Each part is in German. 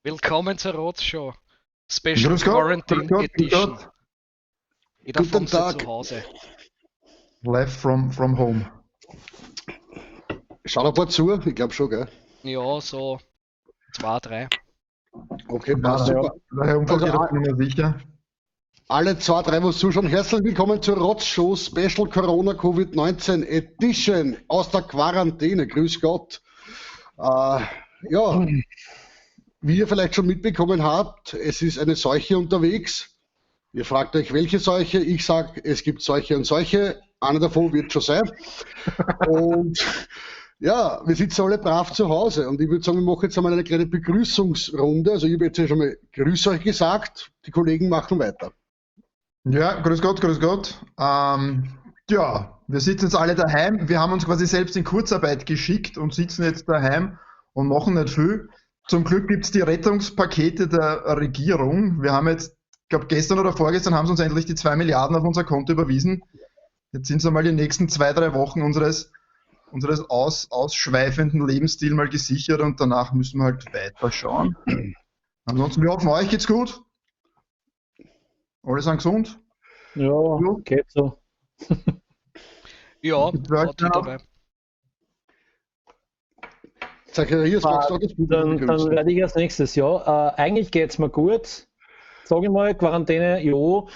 Willkommen zur Roadshow. Special Grüß Gott, Quarantine grüß Gott, grüß Edition. Gott. Jeder Guten von sich Tag. zu Hause. Live from home. Schaut ein paar zu, ich glaube schon, gell? Ja, so 2, 3. Okay, passt Ja, super. daher Umfang Also, geht mir sicher. Alle 2, 3, was zuschauen, herzlich willkommen zur Rotzshow Special Corona Covid-19 Edition aus der Quarantäne. Grüß Gott. Ja, wie ihr vielleicht schon mitbekommen habt, es ist eine Seuche unterwegs. Ihr fragt euch, welche Seuche? Ich sage, es gibt solche und solche. Einer davon wird schon sein. Und ja, wir sitzen alle brav zu Hause. Und ich würde sagen, wir machen jetzt einmal eine kleine Begrüßungsrunde. Also ich habe jetzt ja schon mal Grüß euch gesagt. Die Kollegen machen weiter. Ja, grüß Gott, grüß Gott. Ja, wir sitzen jetzt alle daheim. Wir haben uns quasi selbst in Kurzarbeit geschickt und sitzen jetzt daheim und machen nicht viel. Zum Glück gibt es die Rettungspakete der Regierung. Wir haben jetzt, ich glaube gestern oder vorgestern haben sie uns endlich die 2 Milliarden auf unser Konto überwiesen. Jetzt sind sie mal die nächsten 2, 3 Wochen unseres ausschweifenden Lebensstils mal gesichert und danach müssen wir halt weiterschauen. Ansonsten, wir hoffen, euch geht's gut. Alle sind gesund. Ja, geht so. Ja, Gibt's Work hat die noch? dabei. Zacharias, magst du auch das Publikum Dann begrüßen? werde ich als nächstes, ja. Eigentlich geht es mir gut. Sage ich mal, Quarantäne, ja, auch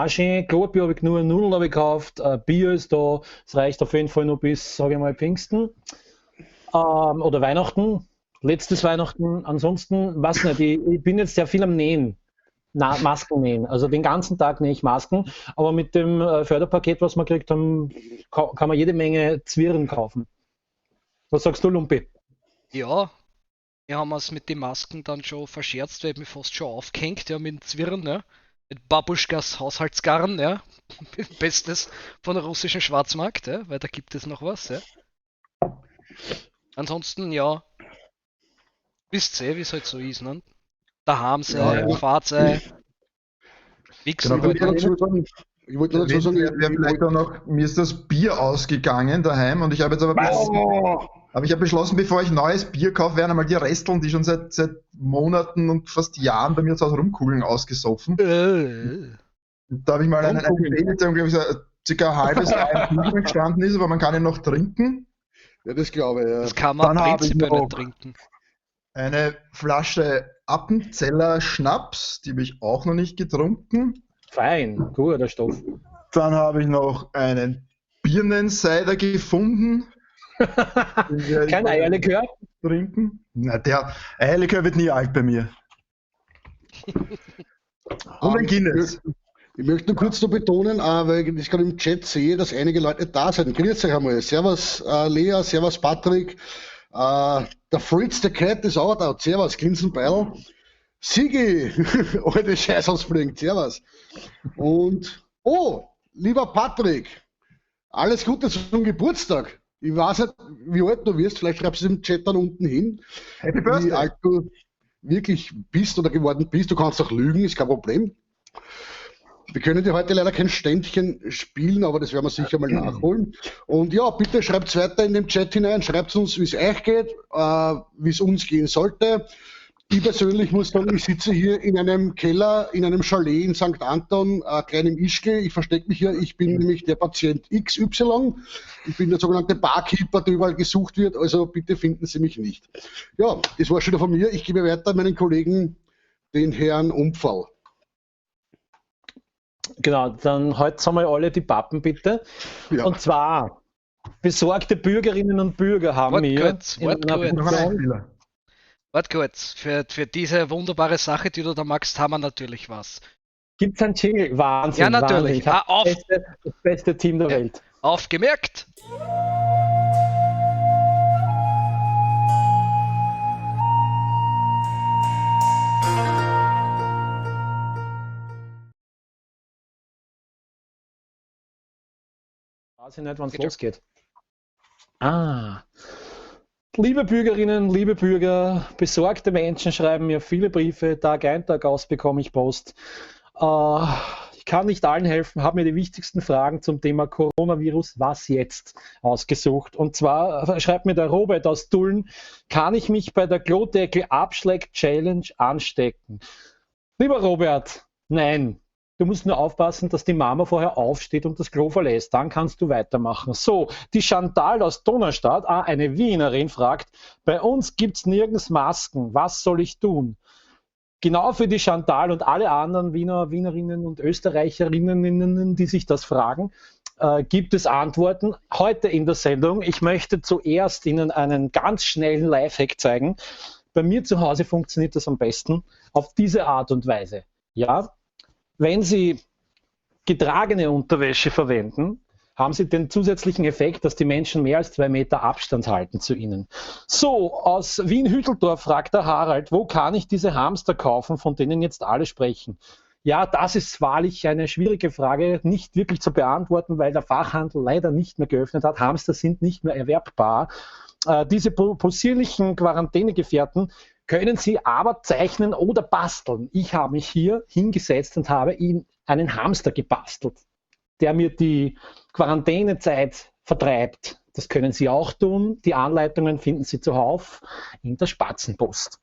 schön. Klopapier habe ich nur, Nudeln habe ich gekauft, Bier ist da, es reicht auf jeden Fall nur bis, sage ich mal, Pfingsten oder Weihnachten, letztes Weihnachten. Ansonsten, was nicht, ich bin jetzt sehr viel am Nähen, Masken nähen. Also den ganzen Tag nähe ich Masken, aber mit dem Förderpaket, was wir gekriegt haben, kann man jede Menge Zwirren kaufen. Was sagst du, Lumpi? Ja, wir haben uns mit den Masken dann schon verscherzt, weil ich mich fast schon aufgehängt, ja, mit dem Zwirn, ne? Mit Babuschkas Haushaltsgarn, ja. Bestes von der russischen Schwarzmarkt, ja, weil da gibt es noch was, ja. Ansonsten, ja, wisst ihr, wie es halt so ist, ne? Daheim sein, Ja. Fahrt sein, wichsen Genau, halt Ich wollte nicht. noch dazu sagen, ich wollte noch dazu sagen, Wer vielleicht auch noch, mir ist das Bier ausgegangen daheim und ich habe jetzt aber ich habe beschlossen, bevor ich neues Bier kaufe, werden einmal die Resteln, die schon seit Monaten und fast Jahren bei mir zu Hause rumkugeln, ausgesoffen. Und da habe ich mal einen Fehler, der ungefähr circa ein halbes Jahr im Kühlschrank gestanden ist, aber man kann ihn noch trinken. ja, das glaube ich, ja. Das kann man Dann habe ich prinzipiell noch- nicht trinken. Eine Flasche Appenzeller Schnaps, die habe ich auch noch nicht getrunken. Fein, guter Stoff. Dann habe ich noch einen Birnensider gefunden. Den werde ich Kein mal Eierlikör? trinken. Na, der Eierlikör wird nie alt bei mir. Und ein Guinness. Ich möchte nur kurz noch betonen, weil ich gerade im Chat sehe, dass einige Leute da sind. Grüß euch einmal. Servus Lea, servus Patrick. Der Fritz, der Cat ist auch da. Servus, Glinsenbeil. Sigi, alte Scheißausfliegen, servus. Und, oh, lieber Patrick, alles Gute zum Geburtstag. Ich weiß nicht, wie alt du wirst, vielleicht schreibst du es im Chat dann unten hin, Happy wie Birthday. alt du wirklich bist oder geworden bist. Du kannst auch lügen, ist kein Problem. Wir können dir heute leider kein Ständchen spielen, aber das werden wir sicher mal nachholen. Und ja, bitte schreibt weiter in dem Chat hinein, schreibt uns, wie es euch geht, wie es uns gehen sollte. Ich persönlich muss sagen, ich sitze hier in einem Keller, in einem Chalet in St. Anton, klein im Ischgl. Ich verstecke mich hier, ich bin nämlich der Patient XY. Ich bin der sogenannte Barkeeper, der überall gesucht wird, also bitte finden Sie mich nicht. Ja, das war schon wieder von mir. Ich gebe weiter an meinen Kollegen, den Herrn Umfall. Genau, dann heute haben wir alle die Pappen bitte. Ja. Und zwar, besorgte Bürgerinnen und Bürger haben Wart wir kurz, in wart einer kurz. Noch ein Petition- Einspieler. Warte kurz, für diese wunderbare Sache, die du da magst, haben wir natürlich was. Gibt's einen Jingle? Wahnsinn. Ja, natürlich. Wahnsinn. Ich hab Auf. das beste Team der Ja. Welt. Aufgemerkt! Weiß ich nicht, wann es Bitte. losgeht. Liebe Bürgerinnen, liebe Bürger, besorgte Menschen schreiben mir viele Briefe, Tag ein, Tag aus bekomme ich Post. Ich kann nicht allen helfen, habe mir die wichtigsten Fragen zum Thema Coronavirus, was jetzt, ausgesucht. Und zwar schreibt mir der Robert aus Tulln, kann ich mich bei der Klodeckel-Abschleck-Challenge anstecken? Lieber Robert, nein. Du musst nur aufpassen, dass die Mama vorher aufsteht und das Klo verlässt. Dann kannst du weitermachen. So, die Chantal aus Donaustadt, eine Wienerin, fragt, bei uns gibt es nirgends Masken. Was soll ich tun? Genau für die Chantal und alle anderen Wienerinnen und Österreicherinnen, die sich das fragen, gibt es Antworten. Heute in der Sendung, ich möchte zuerst Ihnen einen ganz schnellen Lifehack zeigen. Bei mir zu Hause funktioniert das am besten auf diese Art und Weise. Ja, wenn Sie getragene Unterwäsche verwenden, haben Sie den zusätzlichen Effekt, dass die Menschen mehr als 2 Meter Abstand halten zu ihnen. So, aus Wien-Hütteldorf fragt der Harald, wo kann ich diese Hamster kaufen, von denen jetzt alle sprechen? Ja, das ist wahrlich eine schwierige Frage, nicht wirklich zu beantworten, weil der Fachhandel leider nicht mehr geöffnet hat. Hamster sind nicht mehr erwerbbar. Diese possierlichen Quarantänegefährten können Sie aber zeichnen oder basteln. Ich habe mich hier hingesetzt und habe Ihnen einen Hamster gebastelt, der mir die Quarantänezeit vertreibt. Das können Sie auch tun. Die Anleitungen finden Sie zuhauf in der Spatzenpost.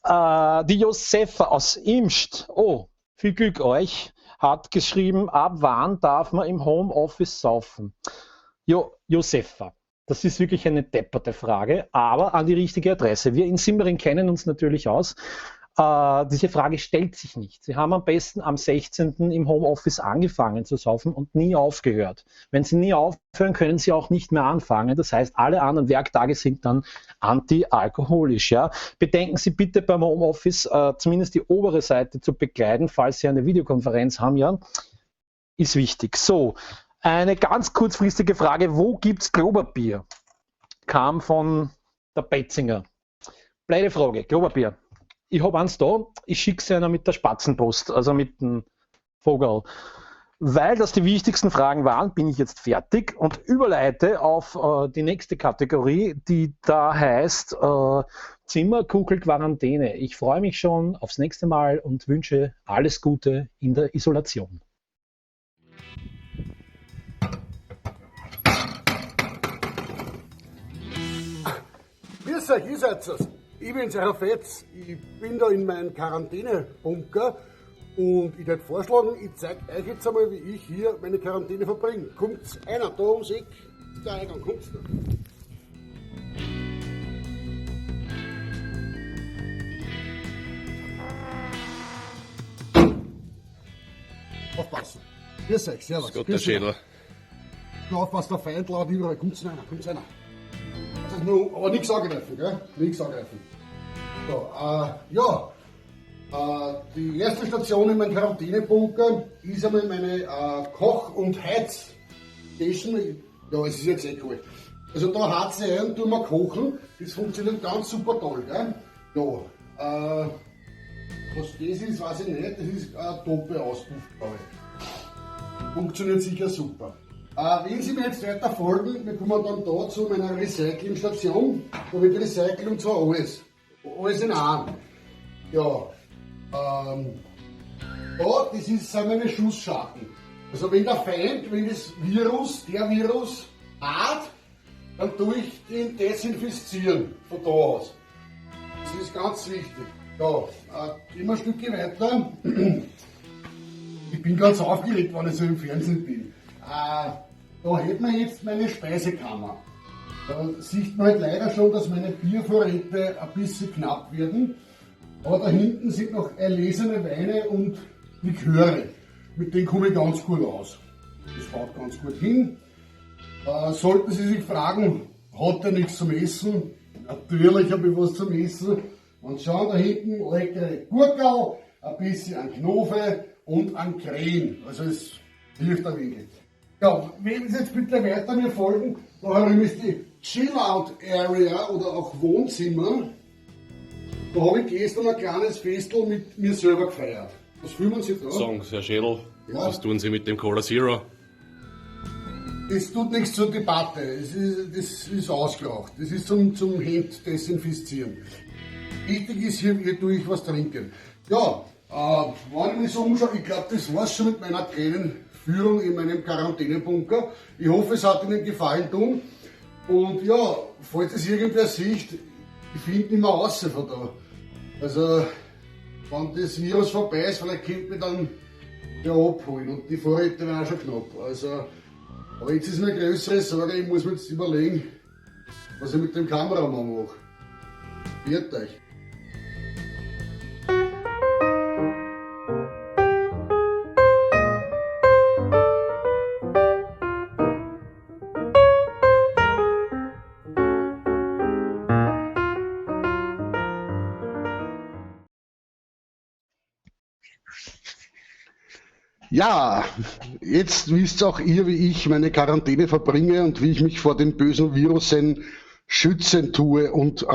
Die Josefa aus Imst, oh, viel Glück euch, hat geschrieben, ab wann darf man im Homeoffice saufen? Josefa, das ist wirklich eine depperte Frage, aber an die richtige Adresse. Wir in Simmering kennen uns natürlich aus. Diese Frage stellt sich nicht. Sie haben am besten am 16. im Homeoffice angefangen zu saufen und nie aufgehört. Wenn Sie nie aufhören, können Sie auch nicht mehr anfangen. Das heißt, alle anderen Werktage sind dann antialkoholisch. Ja? Bedenken Sie bitte beim Homeoffice zumindest die obere Seite zu bekleiden, falls Sie eine Videokonferenz haben. Ja? Ist wichtig. So, eine ganz kurzfristige Frage. Wo gibt es Klopapier? Kam von der Betzinger. Blöde Frage, Klopapier. Ich habe eins da, ich schicke es einer mit der Spatzenpost, also mit dem Vogel. Weil das die wichtigsten Fragen waren, bin ich jetzt fertig und überleite auf die nächste Kategorie, die da heißt Zimmerkugel-Quarantäne. Ich freue mich schon aufs nächste Mal und wünsche alles Gute in der Isolation. Grüß euch, ihr seid es. Ich bin's, Herr Fetz. Ich bin da in meinem Quarantänebunker und ich würde vorschlagen, ich zeige euch jetzt einmal, wie ich hier meine Quarantäne verbringe. Kommt's einer da ums Eck, ist der Eingang, kommt's da. Aufpassen. Grüß euch, servus. Gott, der Schädel. Aufpassen, der Feind laut überall. Kommt's einer, kommt's einer. Also nur, aber nichts angreifen, gell? Nichts angreifen. So, die erste Station in meinem Quarantänebunker ist einmal meine Koch- und Heizstation. Ja, es ist jetzt eh kalt. Also da heizt sie ein, tun wir kochen. Das funktioniert ganz super toll, gell? Ja, was das ist, weiß ich nicht. Das ist ein Doppel-Auspuff, glaube ich. Funktioniert sicher super. Wenn Sie mir jetzt weiter folgen, wir kommen dann da zu meiner Recyclingstation. Da wird recyceln und zwar alles. Alles in einem. Ja, das sind meine Schussscharten. Also wenn der Feind, wenn der Virus hat, dann tue ich den desinfizieren von da aus. Das ist ganz wichtig. Ja, gehen wir ein Stückchen weiter. Ich bin ganz aufgeregt, wenn ich so im Fernsehen bin. Da hätten wir jetzt meine Speisekammer. Da sieht man halt leider schon, dass meine Biervorräte ein bisschen knapp werden. Aber da hinten sind noch erlesene Weine und Liköre. Mit denen komme ich ganz gut aus. Das haut ganz gut hin. Sollten Sie sich fragen, hat er nichts zum Essen? Natürlich habe ich was zum Essen. Und schauen da hinten, leckere Gurkel, ein bisschen an Knofe und an Krähen. Also es hilft ein wenig. Ja, wenn Sie jetzt bitte weiter mir folgen, da herum ist die Chill-Out-Area oder auch Wohnzimmer. Da habe ich gestern ein kleines Festel mit mir selber gefeiert. Was fühlen Sie da? Sagen Sie, Herr Schädel, Ja. was tun Sie mit dem Cola Zero? Das tut nichts zur Debatte, das ist ausgelacht. Das ist zum Hand desinfizieren. Wichtig ist hier tue ich was trinken. Ja, Wenn ich mich so umschaue, ich glaube, das war's schon mit meiner kleinen Führung in meinem Quarantänebunker. Ich hoffe, es hat Ihnen gefallen tun. Und ja, falls es irgendwer sieht, ich finde nicht mehr raus von da. Also, wenn das Virus vorbei ist, vielleicht könnte mich dann der abholen und die Vorräte werden auch schon knapp. Also, aber jetzt ist eine größere Sorge, ich muss mir jetzt überlegen, was ich mit dem Kameramann mache. Viert euch. Ja, jetzt wisst auch ihr, wie ich meine Quarantäne verbringe und wie ich mich vor den bösen Virussen schützen tue und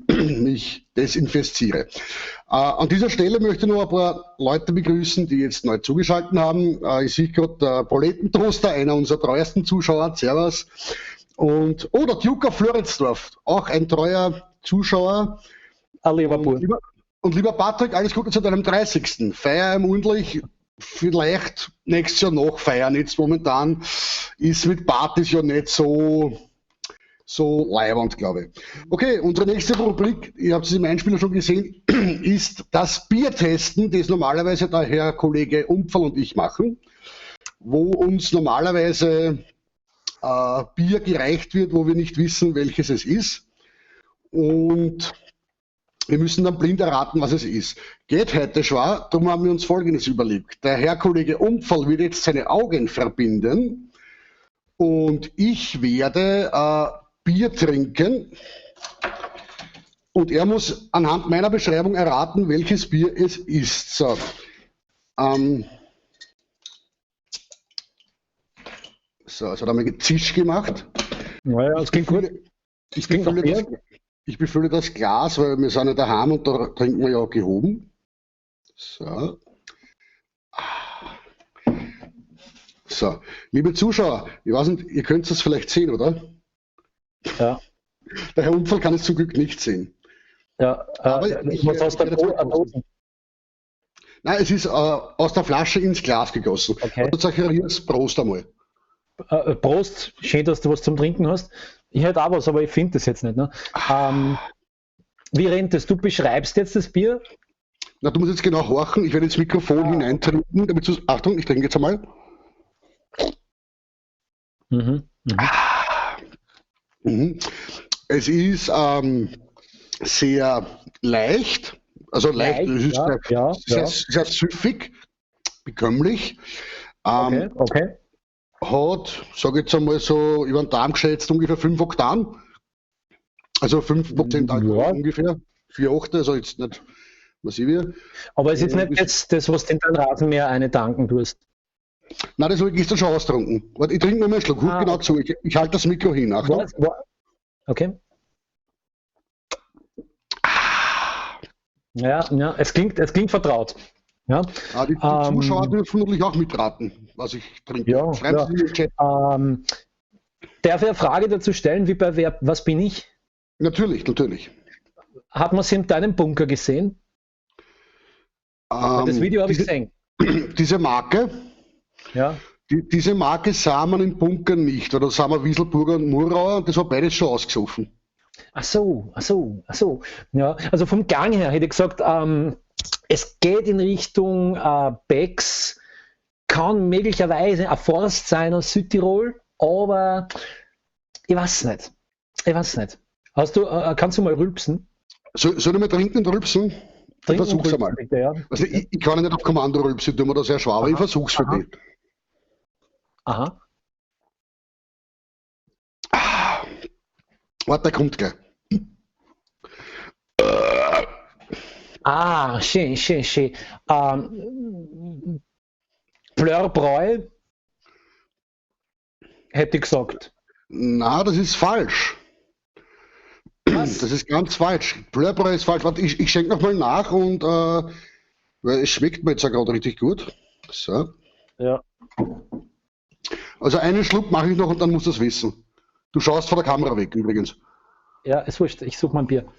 mich desinfiziere. An dieser Stelle möchte ich noch ein paar Leute begrüßen, die jetzt neu zugeschaltet haben. Ich sehe gerade der Poletentroster, einer unserer treuesten Zuschauer. Servus. Und, der Duke of Floridsdorf, auch ein treuer Zuschauer. Lieber Bub. Und lieber Patrick, alles Gute zu deinem 30. Feier ihm ordentlich. Vielleicht nächstes Jahr noch feiern. Jetzt momentan ist mit Partys ja nicht so leiwand, glaube ich. Okay, unsere nächste Rubrik, ihr habt es im Einspieler schon gesehen, ist das Biertesten, das normalerweise der Herr Kollege Umpferl und ich machen, wo uns normalerweise Bier gereicht wird, wo wir nicht wissen, welches es ist. Und wir müssen dann blind erraten, was es ist. Geht heute schwer, darum haben wir uns Folgendes überlegt. Der Herr Kollege Umpferl wird jetzt seine Augen verbinden und ich werde Bier trinken und er muss anhand meiner Beschreibung erraten, welches Bier es ist. So, jetzt hat er mal Zisch gemacht. Naja, das klingt gut. Ich befülle das Glas, weil wir sind ja daheim und da trinken wir ja gehoben. So. So, liebe Zuschauer, ich weiß nicht, ihr könnt es vielleicht sehen, oder? Ja. Der Herr Unfall kann es zum Glück nicht sehen. Ja, was aus der Dose? Nein, es ist aus der Flasche ins Glas gegossen. Okay. Also Zacharias, Prost einmal. Prost, schön, dass du was zum Trinken hast. Ich hätte auch was, aber ich finde das jetzt nicht. Ne? Wie rennt es? Du beschreibst jetzt das Bier? Na, du musst jetzt genau horchen. Ich werde ins Mikrofon hineintrinken, damit du. Achtung, ich trinke jetzt einmal. Es ist sehr leicht, also leicht, es ist sehr süffig, bekömmlich. Okay. Hat, sage ich jetzt einmal so, über den Darm geschätzt, ungefähr 5 Oktan. Also 5% Alkohol ungefähr. 4,8, also jetzt nicht massiv. Aber es ist jetzt nicht jetzt das, was du in dein Rasenmäher eine tanken tust. Nein, das habe ich gestern schon austrunken. Warte, ich trinke noch mal einen Schluck. Genau okay. Zu. Ich halte das Mikro hin. Achtung. Okay. Ja, es klingt vertraut. Ja. Die Zuschauer dürfen natürlich auch mitraten, was ich trinke. Ja, schreiben Sie in den Chat. Darf ich eine Frage dazu stellen, wie bei Wer, was bin ich? Natürlich. Hat man es in deinem Bunker gesehen? Das Video habe ich gesehen. Diese Marke? Ja. Diese Marke sah man im Bunker nicht, oder sah man Wieselburger und Murauer und das war beides schon ausgesoffen. Ach so. Ja, also vom Gang her hätte ich gesagt, es geht in Richtung Becks, kann möglicherweise ein Forst sein aus Südtirol, aber ich weiß nicht. Kannst du mal rülpsen? Soll ich mal trinken und rülpsen? Ich versuch's einmal. Bitte, ja. Also ich kann nicht auf Kommando rülpsen, tut mir das sehr schwer, aber ich versuch's für dich. Aha. Warte, der kommt gleich. Schön. Blörbräu, hätte ich gesagt. Na, das ist falsch. Was? Das ist ganz falsch. Blörbräu ist falsch. Warte, ich schenke nochmal nach und weil es schmeckt mir jetzt ja gerade richtig gut. So. Ja. Also einen Schluck mache ich noch und dann musst du es wissen. Du schaust vor der Kamera weg übrigens. Ja, ist wurscht. Ich suche mein Bier.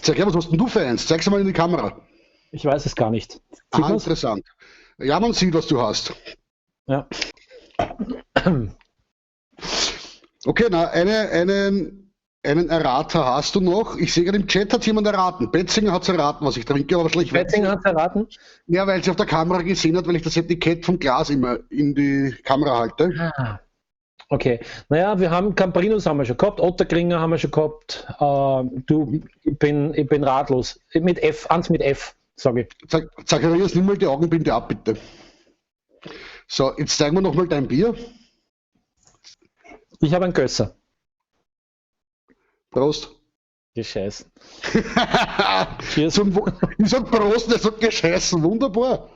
Zeig her, was hast denn du für eins? Zeig's mal in die Kamera. Ich weiß es gar nicht. Sieht man's? Interessant. Ja, man sieht, was du hast. Ja. Okay, na, einen Errater hast du noch. Ich sehe gerade im Chat hat jemand erraten. Betzinger hat es erraten, was ich trinke, aber wahrscheinlich Betzinger hat es erraten. Ja, weil sie auf der Kamera gesehen hat, weil ich das Etikett vom Glas immer in die Kamera halte. Okay. Naja, wir haben Camparinos haben wir schon gehabt, Otterkringer haben wir schon gehabt. Ich bin ratlos. Mit F, eins mit F, sage ich. Zacharias, nimm mal die Augenbinde ab, bitte. So, jetzt zeigen wir nochmal dein Bier. Ich habe einen Gösser. Prost. Gescheißen. Cheers. Ich sag Prost, der sagt gescheißen. Wunderbar.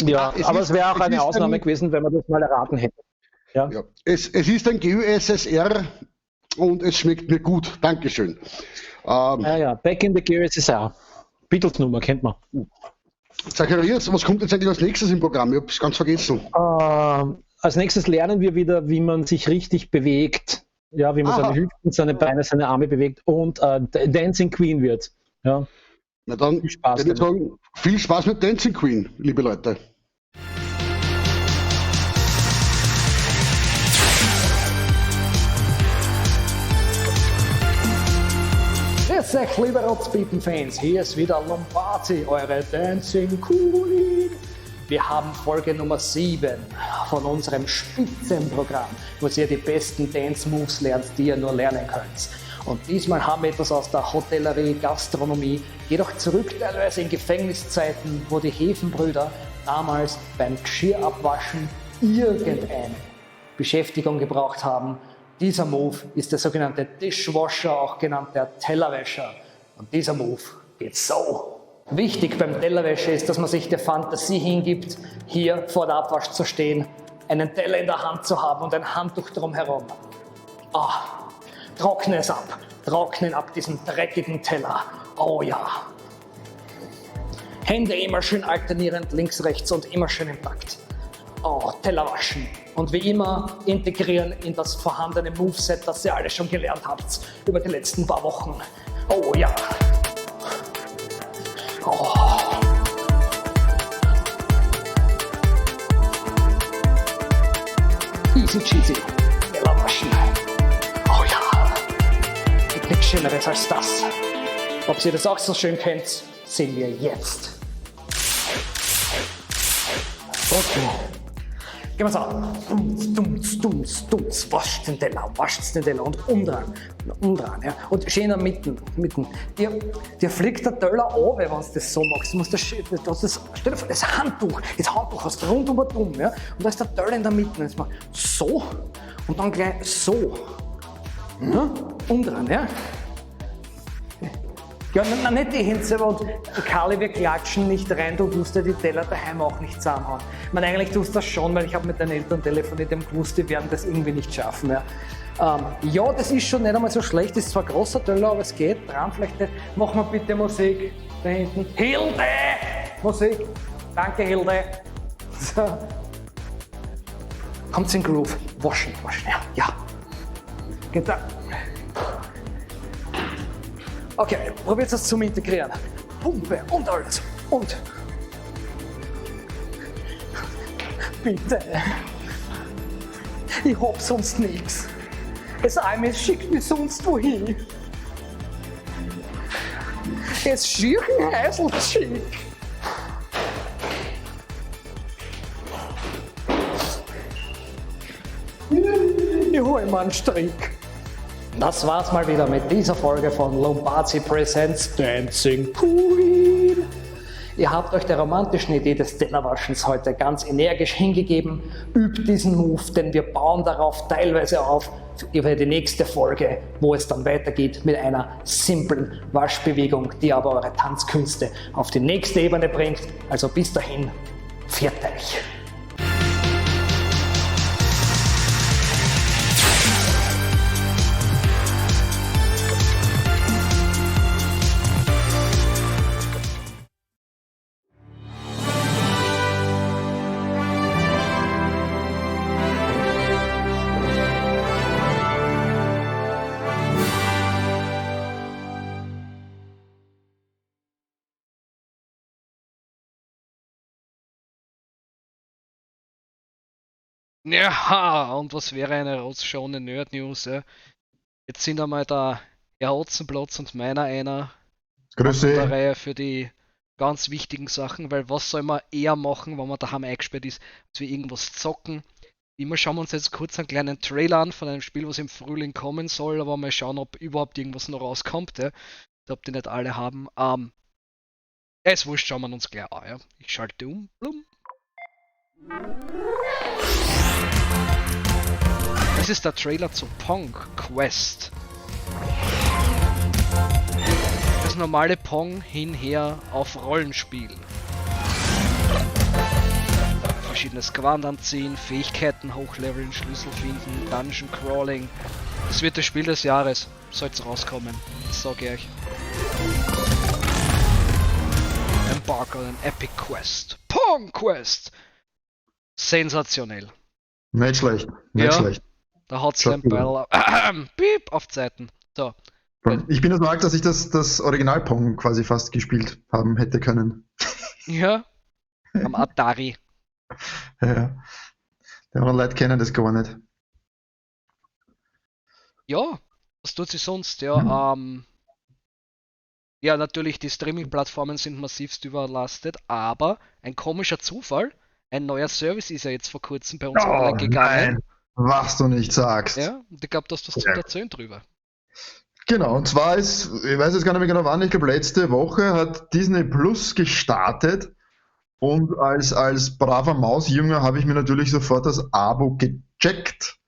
Ja, aber es wäre auch eine ist Ausnahme ein- gewesen, wenn wir das mal erraten hätten. Ja. Ja. Es ist ein GUSSR und es schmeckt mir gut. Dankeschön. Ja, Back in the GUSSR. Beatles-Nummer kennt man. Zacharias, was kommt jetzt eigentlich als nächstes im Programm? Ich habe es ganz vergessen. Als nächstes lernen wir wieder, wie man sich richtig bewegt. Ja, wie man seine Hüften, seine Beine, seine Arme bewegt und Dancing Queen wird. Ja. Na dann, Viel Spaß würde ich sagen, viel Spaß mit Dancing Queen, liebe Leute. Grüß euch, liebe Rotzpiepen-Fans, hier ist wieder Lombardi, eure Dancing Queen. Wir haben Folge Nummer 7 von unserem Spitzenprogramm, wo ihr die besten Dance-Moves lernt, die ihr nur lernen könnt. Und diesmal haben wir etwas aus der Hotellerie, Gastronomie, jedoch zurück teilweise in Gefängniszeiten, wo die Hefenbrüder damals beim Geschirrabwaschen irgendeine Beschäftigung gebraucht haben. Dieser Move ist der sogenannte Dishwasher, auch genannt der Tellerwäscher. Und dieser Move geht so. Wichtig beim Tellerwäscher ist, dass man sich der Fantasie hingibt, hier vor der Abwasch zu stehen, einen Teller in der Hand zu haben und ein Handtuch drumherum. Trockne es ab. Trocknen ab diesen dreckigen Teller. Oh ja. Hände immer schön alternierend, links, rechts und immer schön im Takt. Oh, Teller waschen. Und wie immer integrieren in das vorhandene Moveset, das ihr alle schon gelernt habt über die letzten paar Wochen. Oh ja. Oh. Easy cheesy. Teller waschen. Oh ja. Gibt nichts Schöneres als das. Ob ihr das auch so schön kennt, sehen wir jetzt. Okay. Gehen wir's an. Dumms. Wascht den Teller und umdrehen. Ja. Und schön in der Mitte. Dir fliegt der Teller runter, wenn du das so machst. Du musst stell dir vor, das Handtuch hast du rundum und um. Ja. Und da ist der Teller in der Mitte. Und jetzt mach so und dann gleich so. Ja. Umdrehen, ja. Ja, nicht die Hände selber und Kali, wir klatschen nicht rein, du tust ja die Teller daheim auch nicht zusammenhauen. Ich meine, eigentlich tust du das schon, weil ich habe mit deinen Eltern telefoniert, die haben gewusst, die werden das irgendwie nicht schaffen. Ja, das ist schon nicht einmal so schlecht, das ist zwar ein großer Teller, aber es geht dran, vielleicht nicht. Mach mal bitte Musik da hinten. Hilde! Musik! Danke, Hilde! So. Kommt's in Groove. Waschen, ja. Geht da. Okay, probiert es zum Integrieren. Pumpe und alles. Und. Bitte. Ich hab sonst nichts. Das Eimes schickt mich sonst wohin. Es schickt ein Heißelschick. Ich hol mir einen Strick. Das war's mal wieder mit dieser Folge von Lombardi Presents Dancing Queen. Ihr habt euch der romantischen Idee des Tellerwaschens heute ganz energisch hingegeben. Übt diesen Move, denn wir bauen darauf teilweise auf über die nächste Folge, wo es dann weitergeht mit einer simplen Waschbewegung, die aber eure Tanzkünste auf die nächste Ebene bringt. Also bis dahin, pfiat euch. Ja, und was wäre eine rausschauende Nerd-News? Ja? Jetzt sind einmal der Herr Hotzenplotz und meiner einer an der Grüße. Reihe für die ganz wichtigen Sachen, weil was soll man eher machen, wenn man daheim eingesperrt ist, als wir irgendwas zocken? Immer schauen wir uns jetzt kurz einen kleinen Trailer an von einem Spiel, was im Frühling kommen soll, aber mal schauen, ob überhaupt irgendwas noch rauskommt, ja? Ob die nicht alle haben. Ja, ist wurscht, schauen wir uns gleich an, ja? Ich schalte um. Blum. Das ist der Trailer zu Pong Quest. Das normale Pong hinher auf Rollenspiel. Verschiedenes Gewand anziehen, Fähigkeiten hochleveln, Schlüssel finden, Dungeon Crawling. Das wird das Spiel des Jahres. Soll's rauskommen. Das sag ich euch. Embark on an Epic Quest. Pong Quest! Sensationell. Nicht schlecht. Nicht Ja. schlecht. Da hat's Schaut ein gut Beil Piep auf Zeiten. So. Ich bin das arg, dass ich das Original-Pong quasi fast gespielt haben hätte können. Ja. Am Atari. Ja. Die anderen Leute kennen das gar nicht. Ja, was tut sie sonst? Ja, ja, natürlich, die Streaming-Plattformen sind massivst überlastet, aber ein komischer Zufall, ein neuer Service ist ja jetzt vor kurzem bei uns online gegangen. Nein, was du nicht sagst. Ja, und ich glaube, du hast was zu Ja. erzählen drüber. Genau, und zwar ist, ich weiß jetzt gar nicht mehr genau wann, ich glaube letzte Woche hat Disney Plus gestartet und als braver Mausjünger habe ich mir natürlich sofort das Abo gecheckt.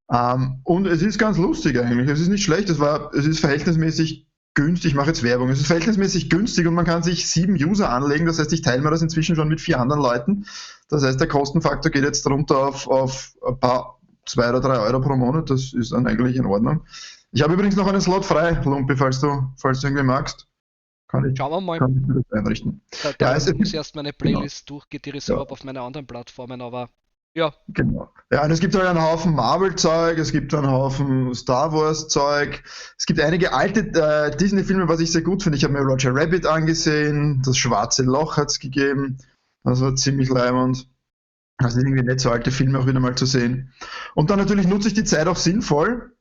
Und es ist ganz lustig eigentlich, es ist nicht schlecht, es ist verhältnismäßig günstig, ich mache jetzt Werbung, es ist verhältnismäßig günstig und man kann sich 7 User anlegen, das heißt, ich teile mir das inzwischen schon mit 4 anderen Leuten. Das heißt, der Kostenfaktor geht jetzt runter auf ein paar 2 oder 3 Euro pro Monat, das ist dann eigentlich in Ordnung. Ich habe übrigens noch einen Slot frei, Lumpi, falls du irgendwie magst. Kann ich Schauen wir mal. das einrichten. Da es muss gibt- erst meine Playlist durchgetiert habe auf meine anderen Plattformen, aber ja, Genau. Ja, und es gibt halt einen Haufen Marvel-Zeug, es gibt einen Haufen Star Wars-Zeug, es gibt einige alte Disney-Filme, was ich sehr gut finde. Ich habe mir Roger Rabbit angesehen, das Schwarze Loch hat es gegeben, das war ziemlich leimend. Also irgendwie nicht so alte Filme auch wieder mal zu sehen. Und dann natürlich nutze ich die Zeit auch sinnvoll.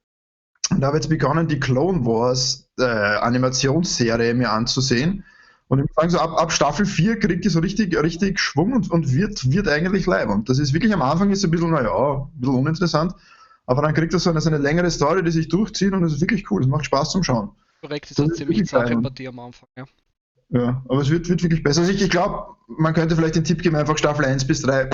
Und habe jetzt begonnen, die Clone Wars Animationsserie mir anzusehen. Und ich muss sagen, so ab Staffel 4 kriegt die so richtig Schwung und wird eigentlich leibend. Das ist wirklich am Anfang ist ein bisschen, naja, ein bisschen uninteressant. Aber dann kriegt das so eine längere Story, die sich durchzieht und das ist wirklich cool. Es macht Spaß zum Schauen. korrekt ist Das eine ist ziemlich wirklich Sache geil. bei dir am Anfang. Ja. Ja, aber es wird wirklich besser. Also ich glaube, man könnte vielleicht den Tipp geben, einfach Staffel 1 bis 3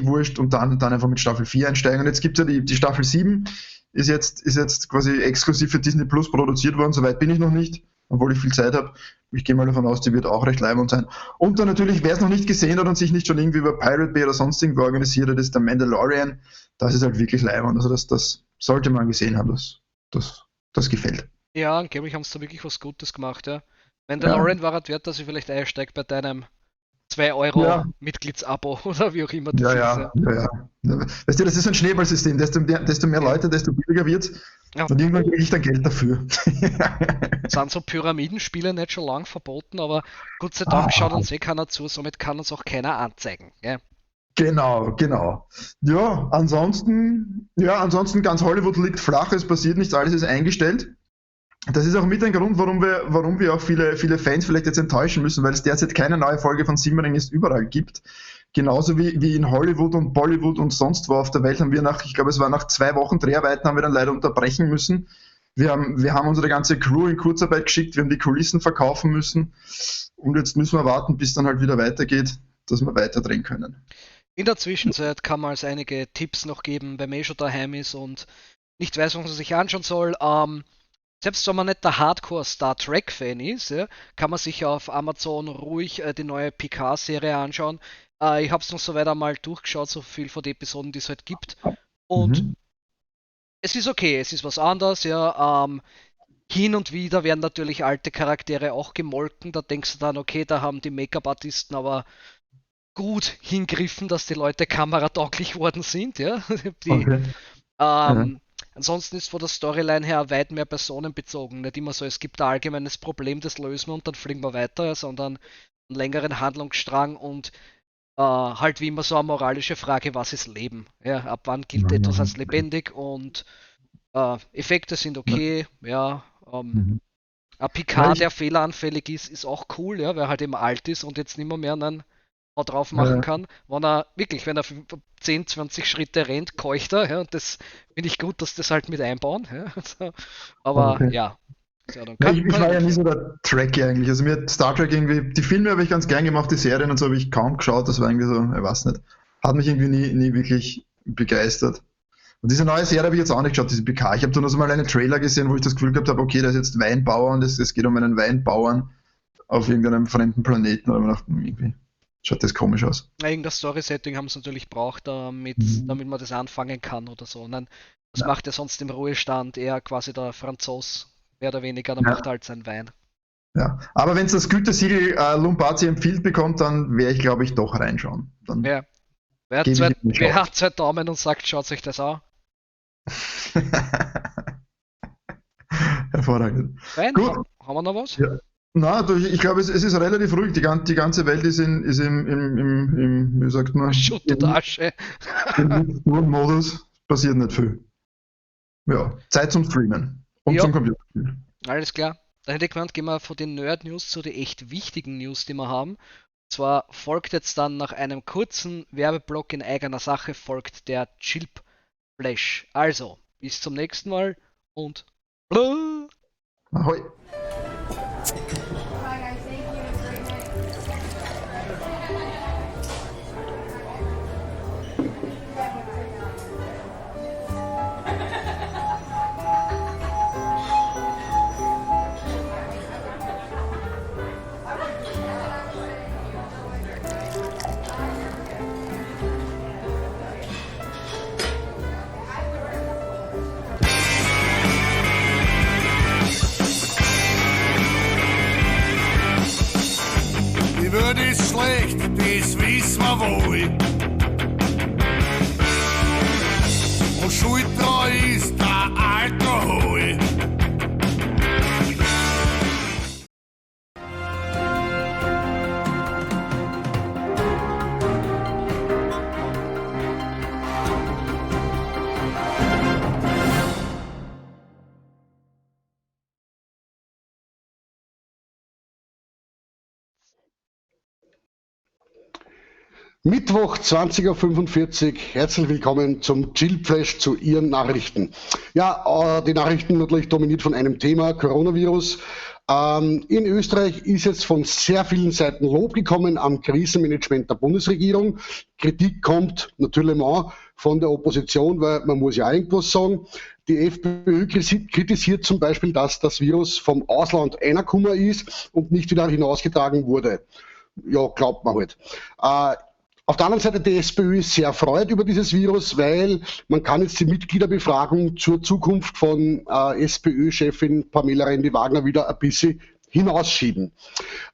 wurscht und dann einfach mit Staffel 4 einsteigen. Und jetzt gibt es ja die Staffel 7, ist jetzt quasi exklusiv für Disney Plus produziert worden. Soweit bin ich noch nicht, obwohl ich viel Zeit habe. Ich gehe mal davon aus, die wird auch recht leibend sein. Und dann natürlich, wer es noch nicht gesehen hat und sich nicht schon irgendwie über Pirate Bay oder sonst irgendwo organisiert hat, ist der Mandalorian. Das ist halt wirklich leibend. Also das sollte man gesehen haben. Das gefällt. Ja, angeblich haben sie da wirklich was Gutes gemacht, ja. Mandalorian war es wert, dass ich vielleicht einsteige bei deinem 2 Euro Ja. Mitgliedsabo oder wie auch immer das ist. Ja. Weißt du, das ist ein Schneeballsystem. Desto mehr Leute, desto billiger wird's. Ja. Und irgendwann kriege ich dann Geld dafür. Sind so Pyramidenspiele nicht schon lang verboten, aber Gott sei Dank schaut uns keiner zu, somit kann uns auch keiner anzeigen. Gell? Genau. Ja, ansonsten ganz Hollywood liegt flach, es passiert nichts, alles ist eingestellt. Das ist auch mit ein Grund, warum wir auch viele Fans vielleicht jetzt enttäuschen müssen, weil es derzeit keine neue Folge von Simmering ist überall gibt. Genauso wie in Hollywood und Bollywood und sonst wo auf der Welt haben wir ich glaube es war nach 2 Wochen Dreharbeiten, haben wir dann leider unterbrechen müssen. Wir haben unsere ganze Crew in Kurzarbeit geschickt, wir haben die Kulissen verkaufen müssen und jetzt müssen wir warten, bis dann halt wieder weitergeht, dass wir weiter drehen können. In der Zwischenzeit kann man als einige Tipps noch geben, wenn man schon daheim ist und nicht weiß, was man sich anschauen soll. Selbst wenn man nicht der Hardcore Star Trek Fan ist, ja, kann man sich auf Amazon ruhig die neue Picard-Serie anschauen. Ich habe es noch so weit einmal durchgeschaut, so viel von den Episoden, die es halt gibt. Und es ist okay, es ist was anderes, ja. Hin und wieder werden natürlich alte Charaktere auch gemolken. Da denkst du dann, okay, da haben die Make-up-Artisten aber gut hingriffen, dass die Leute kameratauglich worden sind, ja. Okay. Ansonsten ist von der Storyline her weit mehr personenbezogen. Nicht immer so, es gibt ein allgemeines Problem, das lösen wir und dann fliegen wir weiter, sondern einen längeren Handlungsstrang und halt wie immer so eine moralische Frage, was ist Leben? Ja, ab wann gilt etwas als lebendig und Effekte sind okay, ja. Ein Picard, der fehleranfällig ist auch cool, ja, weil er halt eben alt ist und jetzt nicht mehr einen drauf machen kann. Wenn er 10, 20 Schritte rennt, keucht er, ja, und das finde ich gut, dass das halt mit einbauen. Ja, also, aber ja. Ich war ja nie so der Trekkie eigentlich. Also mir hat Star Trek irgendwie, die Filme habe ich ganz gern gemacht, die Serien und so habe ich kaum geschaut. Das war irgendwie so, ich weiß nicht. Hat mich irgendwie nie wirklich begeistert. Und diese neue Serie habe ich jetzt auch nicht geschaut, diese PK. Ich habe da nur so mal einen Trailer gesehen, wo ich das Gefühl gehabt habe, okay, da ist jetzt Weinbauer und es geht um einen Weinbauern auf irgendeinem fremden Planeten. Aber irgendwie schaut das komisch aus. Irgendein Story-Setting haben sie natürlich braucht, damit man das anfangen kann oder so. Nein, das macht ja sonst im Ruhestand eher quasi der Franzos, mehr oder weniger, dann macht er halt seinen Wein. Ja, aber wenn es das Gütesiegel Lumpazi empfiehlt bekommt, dann werde ich, glaube ich, doch reinschauen. Dann wer hat 2 Daumen und sagt, schaut euch das an? Hervorragend. Wein, gut. Haben wir noch was? Ja. Na, ich glaube, es ist relativ ruhig. Die ganze Welt ist im wie sagt man? Schutt und Asche. Im Modus. Passiert nicht viel. Ja, Zeit zum Streamen. Und zum Computerspielen. Alles klar. Dann hätte ich gemeint, gehen wir von den Nerd-News zu den echt wichtigen News, die wir haben. Und zwar folgt jetzt dann nach einem kurzen Werbeblock in eigener Sache folgt der Chilp Flash. Also, bis zum nächsten Mal und Ahoi. Die Würde ist schlecht, das wissen wir wohl. Und schuld dran ist der Alkohol. Mittwoch 20.45 Uhr, herzlich willkommen zum Chillflash zu Ihren Nachrichten. Ja, die Nachrichten natürlich dominiert von einem Thema, Coronavirus. In Österreich ist jetzt von sehr vielen Seiten Lob gekommen am Krisenmanagement der Bundesregierung. Kritik kommt natürlich auch von der Opposition, weil man muss ja irgendwas sagen. Die FPÖ kritisiert zum Beispiel, dass das Virus vom Ausland reingekommen ist und nicht wieder hinausgetragen wurde. Ja, glaubt man halt. Auf der anderen Seite, die SPÖ ist sehr erfreut über dieses Virus, weil man kann jetzt die Mitgliederbefragung zur Zukunft von SPÖ-Chefin Pamela Rendi-Wagner wieder ein bisschen hinausschieben.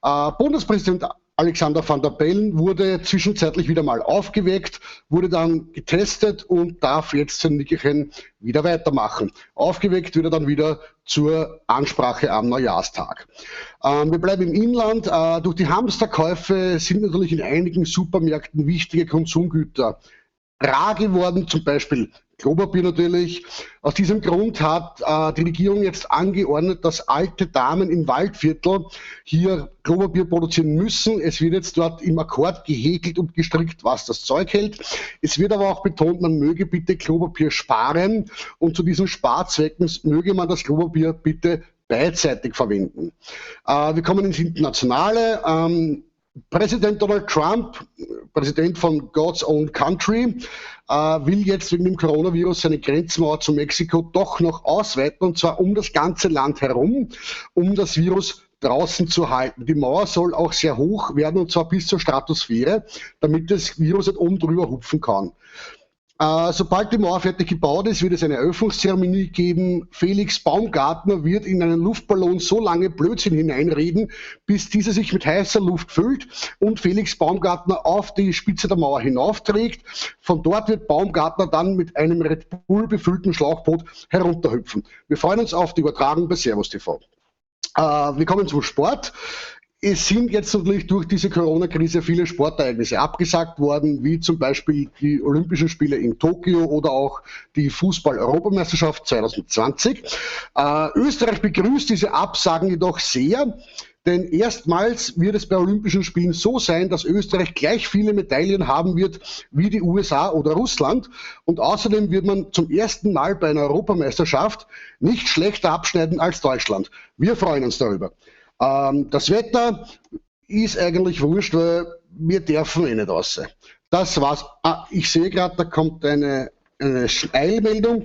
Bundespräsident Alexander Van der Bellen wurde zwischenzeitlich wieder mal aufgeweckt, wurde dann getestet und darf jetzt sein Nickerchen wieder weitermachen. Aufgeweckt wird er dann wieder zur Ansprache am Neujahrstag. Wir bleiben im Inland. Durch die Hamsterkäufe sind natürlich in einigen Supermärkten wichtige Konsumgüter rar geworden, zum Beispiel Klopapier natürlich. Aus diesem Grund hat die Regierung jetzt angeordnet, dass alte Damen im Waldviertel hier Klopapier produzieren müssen. Es wird jetzt dort im Akkord gehäkelt und gestrickt, was das Zeug hält. Es wird aber auch betont, man möge bitte Klopapier sparen und zu diesen Sparzwecken möge man das Klopapier bitte beidseitig verwenden. Wir kommen ins Internationale. Präsident Donald Trump, Präsident von God's Own Country, will jetzt wegen dem Coronavirus seine Grenzmauer zu Mexiko doch noch ausweiten, und zwar um das ganze Land herum, um das Virus draußen zu halten. Die Mauer soll auch sehr hoch werden, und zwar bis zur Stratosphäre, damit das Virus nicht oben drüber hupfen kann. Sobald die Mauer fertig gebaut ist, wird es eine Eröffnungszeremonie geben. Felix Baumgartner wird in einen Luftballon so lange Blödsinn hineinreden, bis dieser sich mit heißer Luft füllt und Felix Baumgartner auf die Spitze der Mauer hinaufträgt. Von dort wird Baumgartner dann mit einem Red Bull befüllten Schlauchboot herunterhüpfen. Wir freuen uns auf die Übertragung bei Servus TV. Wir kommen zum Sport. es sind jetzt natürlich durch diese Corona-Krise viele Sportereignisse abgesagt worden, wie zum Beispiel die Olympischen Spiele in Tokio oder auch die Fußball-Europameisterschaft 2020. Österreich begrüßt diese Absagen jedoch sehr, denn erstmals wird es bei Olympischen Spielen so sein, dass Österreich gleich viele Medaillen haben wird wie die USA oder Russland. Und außerdem wird man zum ersten Mal bei einer Europameisterschaft nicht schlechter abschneiden als Deutschland. Wir freuen uns darüber. Das Wetter ist eigentlich wurscht, weil wir dürfen nicht raus. Das war's. Ich sehe gerade, da kommt eine Eilmeldung.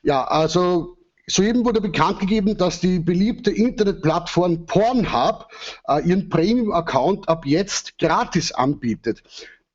Also soeben wurde bekannt gegeben, dass die beliebte Internetplattform Pornhub ihren Premium-Account ab jetzt gratis anbietet.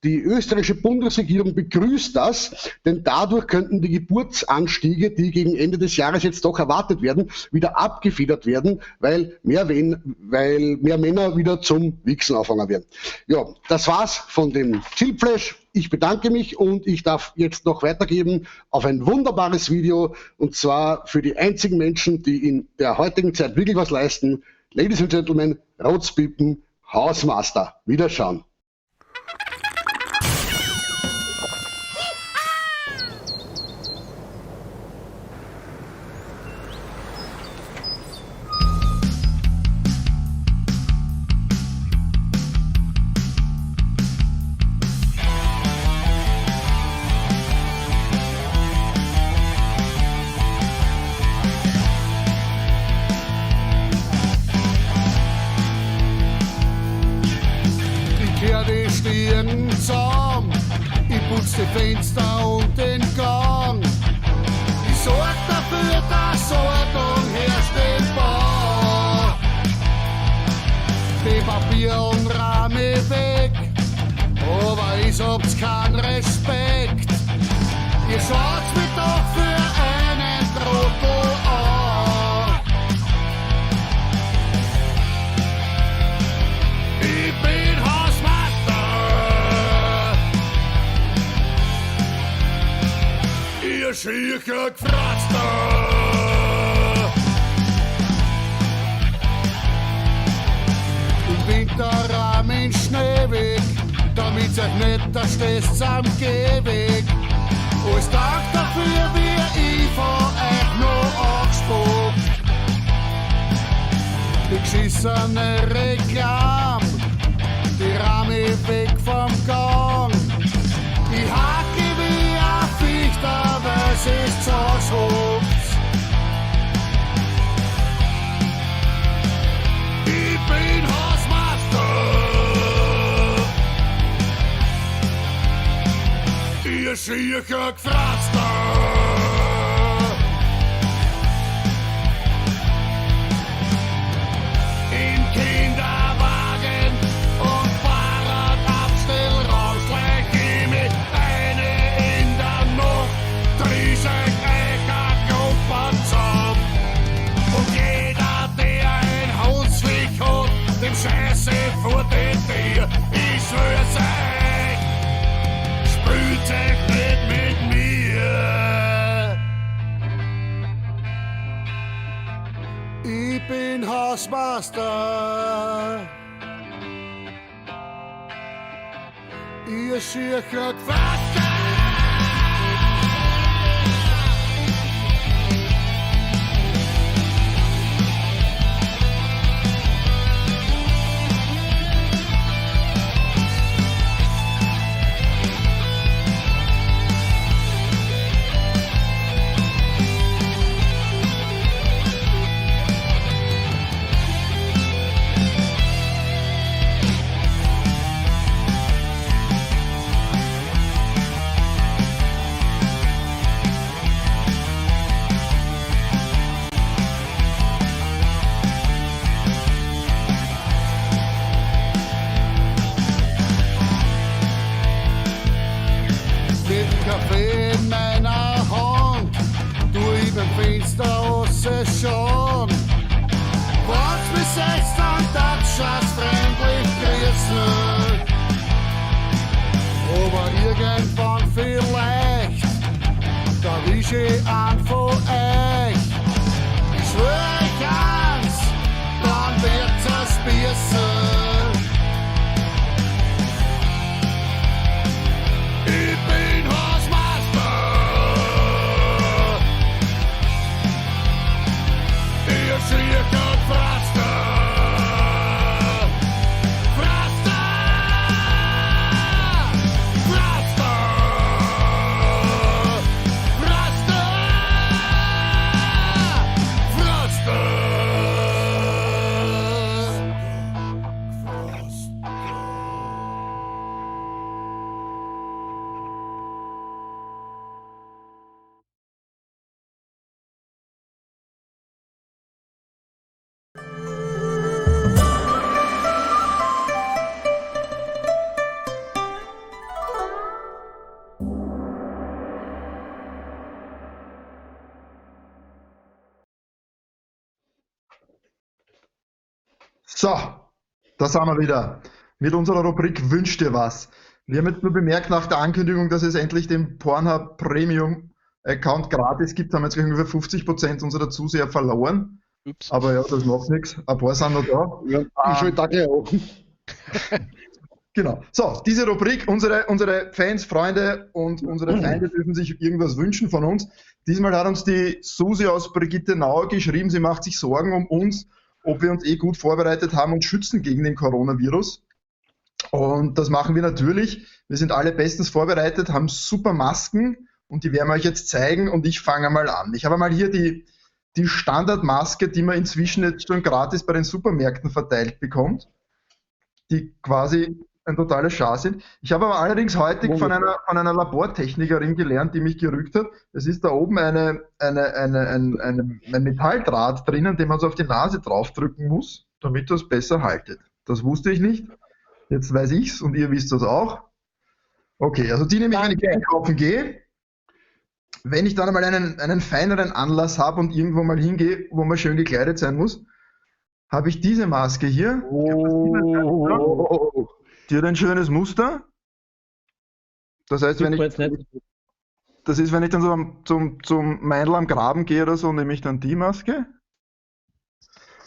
Die österreichische Bundesregierung begrüßt das, denn dadurch könnten die Geburtsanstiege, die gegen Ende des Jahres jetzt doch erwartet werden, wieder abgefedert werden, weil mehr Männer wieder zum Wichsen auffangen werden. Ja, das war's von dem Chillflash. Ich bedanke mich und ich darf jetzt noch weitergeben auf ein wunderbares Video, und zwar für die einzigen Menschen, die in der heutigen Zeit wirklich was leisten. Ladies and Gentlemen, Rotspiepen, Hausmaster. Wiederschauen. Ich putz die Fenster und den Gang. Ich sorg dafür, dass Ordnung herrscht im Bau. Die Papier und Rahmen weg, aber ich hab's keinen Respekt. Ihr schaut mich doch für einen Trottel an. Ich bin Hausmeister. Ihr schiecher Gefratster. Im Winter Rahmen Schnee weg, damit euch nicht der Stress am Gehweg. Als Dank dafür wir ich von euch noch angespuckt. Die geschissene Reklam, die Rahmen weg vom Gang. Ich hacke wie ein Fichter, weil es zu Hause. Ich bin Hausmeister. Ihr schiecher Gefratster. Im Kinderwagen und Fahrradabstellraum schläg ich mit eine in der Nacht, riesig Gruppen zusammen. Und jeder, der ein Hausweg hat, dem Scheiße vor die Tür. Ich schwör's euch, spült euch nicht mit mir. Ich bin Hausmeister. Ihr schiecher Gefratster. Mit Kaffee in meiner Hand, du über dem Fenster rausschauen. Wart bis jetzt an Tatschatz freundlich grüßen. Aber irgendwann vielleicht, da wisch ich an von euch. Ich schwör euch eins, dann So, da sind wir wieder mit unserer Rubrik Wünsch dir was. Wir haben jetzt nur bemerkt nach der Ankündigung, dass es endlich den Pornhub Premium Account gratis gibt, haben jetzt ungefähr 50% unserer Zuseher verloren. Ups. Aber ja, das macht nichts. Ein paar sind noch da. Ja, ich schaue da gleich auch. Genau. So, diese Rubrik, unsere Fans, Freunde und unsere Feinde dürfen sich irgendwas wünschen von uns. Diesmal hat uns die Susi aus Brigittenau geschrieben, sie macht sich Sorgen um uns, ob wir uns gut vorbereitet haben und schützen gegen den Coronavirus. Und das machen wir natürlich. Wir sind alle bestens vorbereitet, haben super Masken und die werden wir euch jetzt zeigen und ich fange mal an. Ich habe mal hier die Standardmaske, die man inzwischen jetzt schon gratis bei den Supermärkten verteilt bekommt, die quasi ein totaler Schatz sind. Ich habe aber allerdings heute von einer Labortechnikerin gelernt, die mich gerügt hat. Es ist da oben ein Metalldraht drinnen, den man so auf die Nase draufdrücken muss, damit das besser haltet. Das wusste ich nicht. Jetzt weiß ich's und ihr wisst das auch. Okay, also die nehme ich, wenn ich einkaufen gehe. Wenn ich dann einmal einen feineren Anlass habe und irgendwo mal hingehe, wo man schön gekleidet sein muss, habe ich diese Maske hier. Die hat ein schönes Muster. Das heißt, wenn ich dann so zum Meindl am Graben gehe oder so, nehme ich dann die Maske.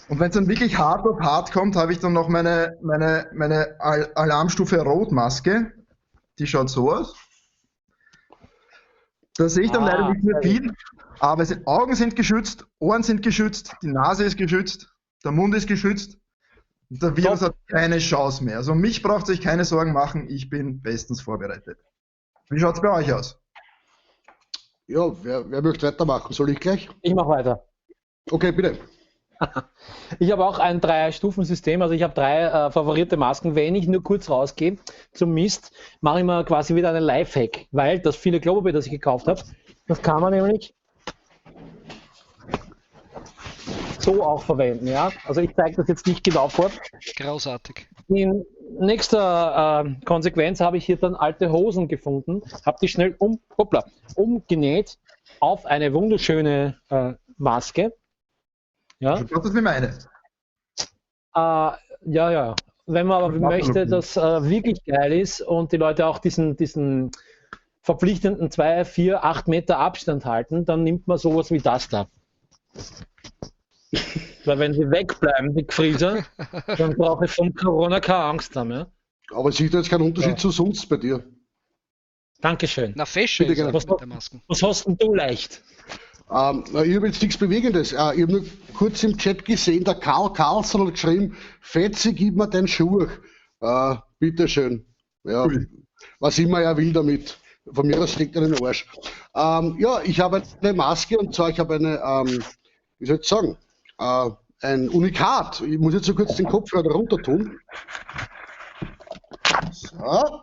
Und wenn es dann wirklich hart auf hart kommt, habe ich dann noch meine Alarmstufe Rot-Maske. Die schaut so aus. Da sehe ich dann leider nicht mehr viel, aber Augen sind geschützt, Ohren sind geschützt, die Nase ist geschützt, der Mund ist geschützt. Der Virus hat keine Chance mehr. Also um mich braucht euch keine Sorgen machen, ich bin bestens vorbereitet. Wie schaut es bei euch aus? Ja, wer möchte weitermachen? Soll ich gleich? Ich mache weiter. Okay, bitte. Ich habe auch ein 3-Stufen-System, also ich habe 3 favorierte Masken. Wenn ich nur kurz rausgehe zum Mist, mache ich mir quasi wieder einen Lifehack, weil das viele Klopapier, das ich gekauft habe, das kann man nämlich so auch verwenden. Ja? Also ich zeige das jetzt nicht genau vor. Großartig. In nächster Konsequenz habe ich hier dann alte Hosen gefunden, habe die schnell umgenäht auf eine wunderschöne Maske. Ja? Das ist wie meine. Ja. Wenn man aber möchte, dass wirklich geil ist und die Leute auch diesen verpflichtenden 2, 4, 8 Meter Abstand halten, dann nimmt man sowas wie das da. Weil wenn sie wegbleiben, die Gefrieser, dann brauche ich vom Corona keine Angst haben. Ja? Aber ich sehe da jetzt keinen Unterschied zu sonst bei dir. Dankeschön. Na, Fesche ist was, mit der Masken. Was hast denn du leicht? Ich habe jetzt nichts Bewegendes. Ich habe nur kurz im Chat gesehen, der Karl Karlsson hat geschrieben, Fetzi, gib mir deinen Schuh. Bitteschön. Ja, was immer er will damit. Von mir aus steckt er in den Arsch. Ja, ich habe eine Maske und zwar, ich habe eine, wie soll ich sagen, ein Unikat. Ich muss jetzt so kurz den Kopfhörer runter tun. So.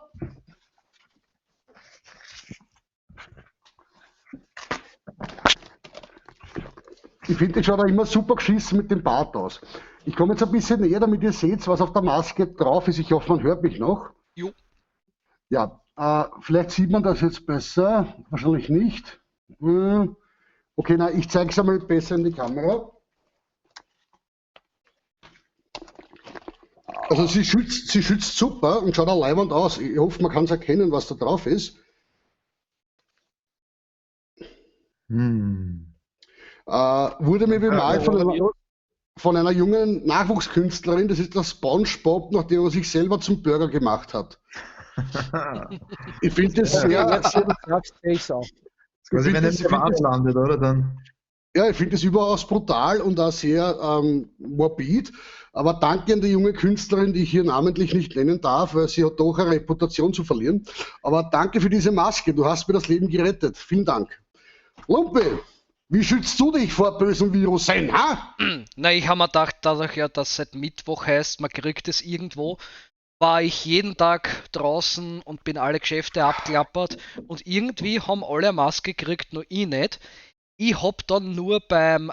Ich finde, das schaut auch immer super geschissen mit dem Bart aus. Ich komme jetzt ein bisschen näher, damit ihr seht, was auf der Maske drauf ist. Ich hoffe, man hört mich noch. Jo. Ja, vielleicht sieht man das jetzt besser. Wahrscheinlich nicht. Okay, na, ich zeige es einmal besser in die Kamera. Also sie schützt super und schaut auch leibend aus. Ich hoffe, man kann es erkennen, was da drauf ist. Wurde mir bemalt von einer jungen Nachwuchskünstlerin, das ist der SpongeBob, nachdem er sich selber zum Burger gemacht hat. Ich finde das sehr... Quasi, wenn er im Wand landet, oder? Dann. Ja, ich finde das überaus brutal und auch sehr morbid. Aber danke an die junge Künstlerin, die ich hier namentlich nicht nennen darf, weil sie hat doch eine Reputation zu verlieren. Aber danke für diese Maske, du hast mir das Leben gerettet. Vielen Dank. Lumpe, wie schützt du dich vor bösen Virusen, ha? Na, ich habe mir gedacht, dadurch ja, dass seit Mittwoch heißt, man kriegt es irgendwo, war ich jeden Tag draußen und bin alle Geschäfte abklappert und irgendwie haben alle eine Maske gekriegt, nur ich nicht. Ich hab dann nur beim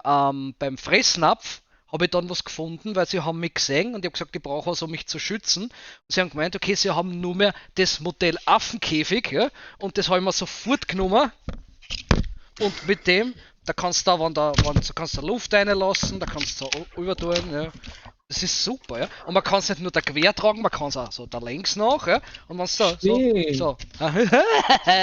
Fressnapf habe ich dann was gefunden, weil sie haben mich gesehen und ich habe gesagt, ich brauche was, um mich zu schützen. Und sie haben gemeint, okay, sie haben nur mehr das Modell Affenkäfig, ja, und das habe ich mir sofort genommen. Und mit dem, da kannst du da, kannst du Luft reinlassen, da kannst du übertun, ja. Das ist super, ja. Und man kann es nicht nur da quer tragen, man kann es auch so da längs nach, ja. Und wenn es da Stimmt. so.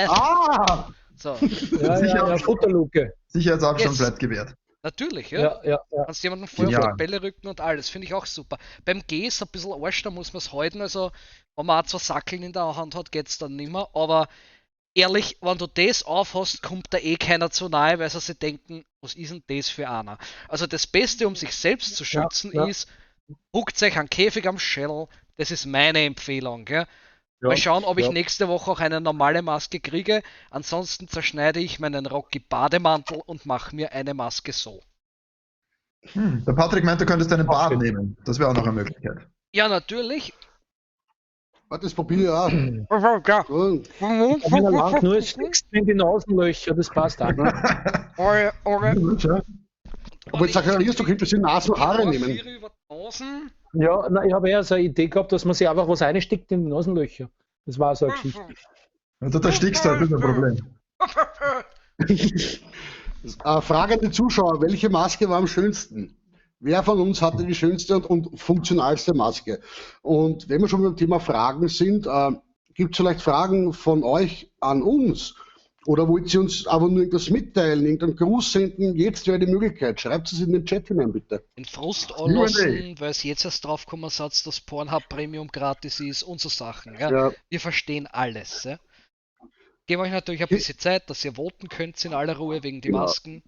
Ah! So, Ja, Futterluke. Sicherheitsabstand Yes. bleibt gewährt. natürlich, ja. Ja. Kannst jemanden voll auf Genial. die Bälle rücken und alles, finde ich auch super. Beim G ist ein bisschen Arsch, da muss man es halten, also wenn man auch zwei Sackeln in der Hand hat, geht's dann nimmer, aber ehrlich, wenn du das aufhast, kommt da eh keiner zu nahe, weil sie sich denken, was ist denn das für einer? Also das Beste, um sich selbst zu schützen, ja. ist, huckt euch einen Käfig am Schädel, das ist meine Empfehlung, gell? Ja, Mal schauen, ob ich ja. nächste Woche auch eine normale Maske kriege, ansonsten zerschneide ich meinen Rocky Bademantel und mache mir eine Maske so. Der Patrick meint, du könntest deinen Bart nehmen. Das wäre auch noch eine Möglichkeit. Ja, natürlich. Warte, das probiere ich auch. Ja. So. Wenn er lang nur ist, steckst du in die Nasenlöcher, das passt auch. Eure Aber jetzt Zacharias, du könntest die Nasenhaare nehmen. Über die Nasen. Ja, na, ich habe eher so eine Idee gehabt, dass man sich einfach was reinsteckt in die Nasenlöcher. Das war so eine Geschichte. Also da stickst du, das ist ein Problem. Frage an die Zuschauer, welche Maske war am schönsten? Wer von uns hatte die schönste und funktionalste Maske? Und wenn wir schon beim Thema Fragen sind, gibt es vielleicht Fragen von euch an uns? Oder wollt ihr uns aber nur irgendwas mitteilen, irgendeinen Gruß senden? Jetzt wäre die Möglichkeit. Schreibt es in den Chat hinein, bitte. Den Frust anlassen, weil es jetzt erst drauf kommen sagt, dass Pornhub Premium gratis ist und so Sachen. Ja? Ja. Wir verstehen alles. Ja? Geben euch natürlich ein bisschen Zeit, dass ihr voten könnt in aller Ruhe wegen die Ja. Masken.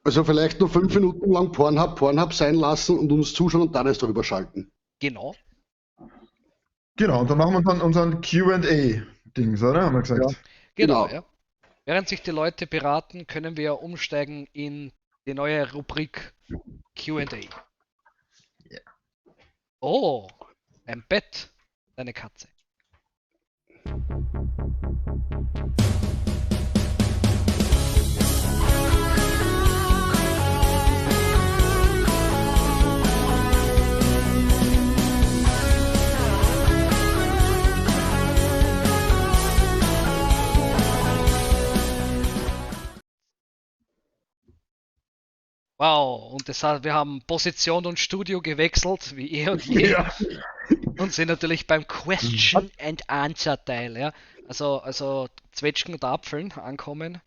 Also vielleicht nur 5 Minuten lang Pornhub sein lassen und uns zuschauen und dann erst darüber schalten. Genau. Genau, und dann machen wir dann unseren Q&A-Dings, oder? Haben wir gesagt. Ja. Genau, Genau. ja. Während sich die Leute beraten, können wir umsteigen in die neue Rubrik Q&A. Oh, ein Bett, deine Katze. Wow, und das heißt, wir haben Position und Studio gewechselt, wie eh und je. Ja. Und sind natürlich beim Question and Answer Teil, ja. Also Zwetschgen und Apfeln ankommen.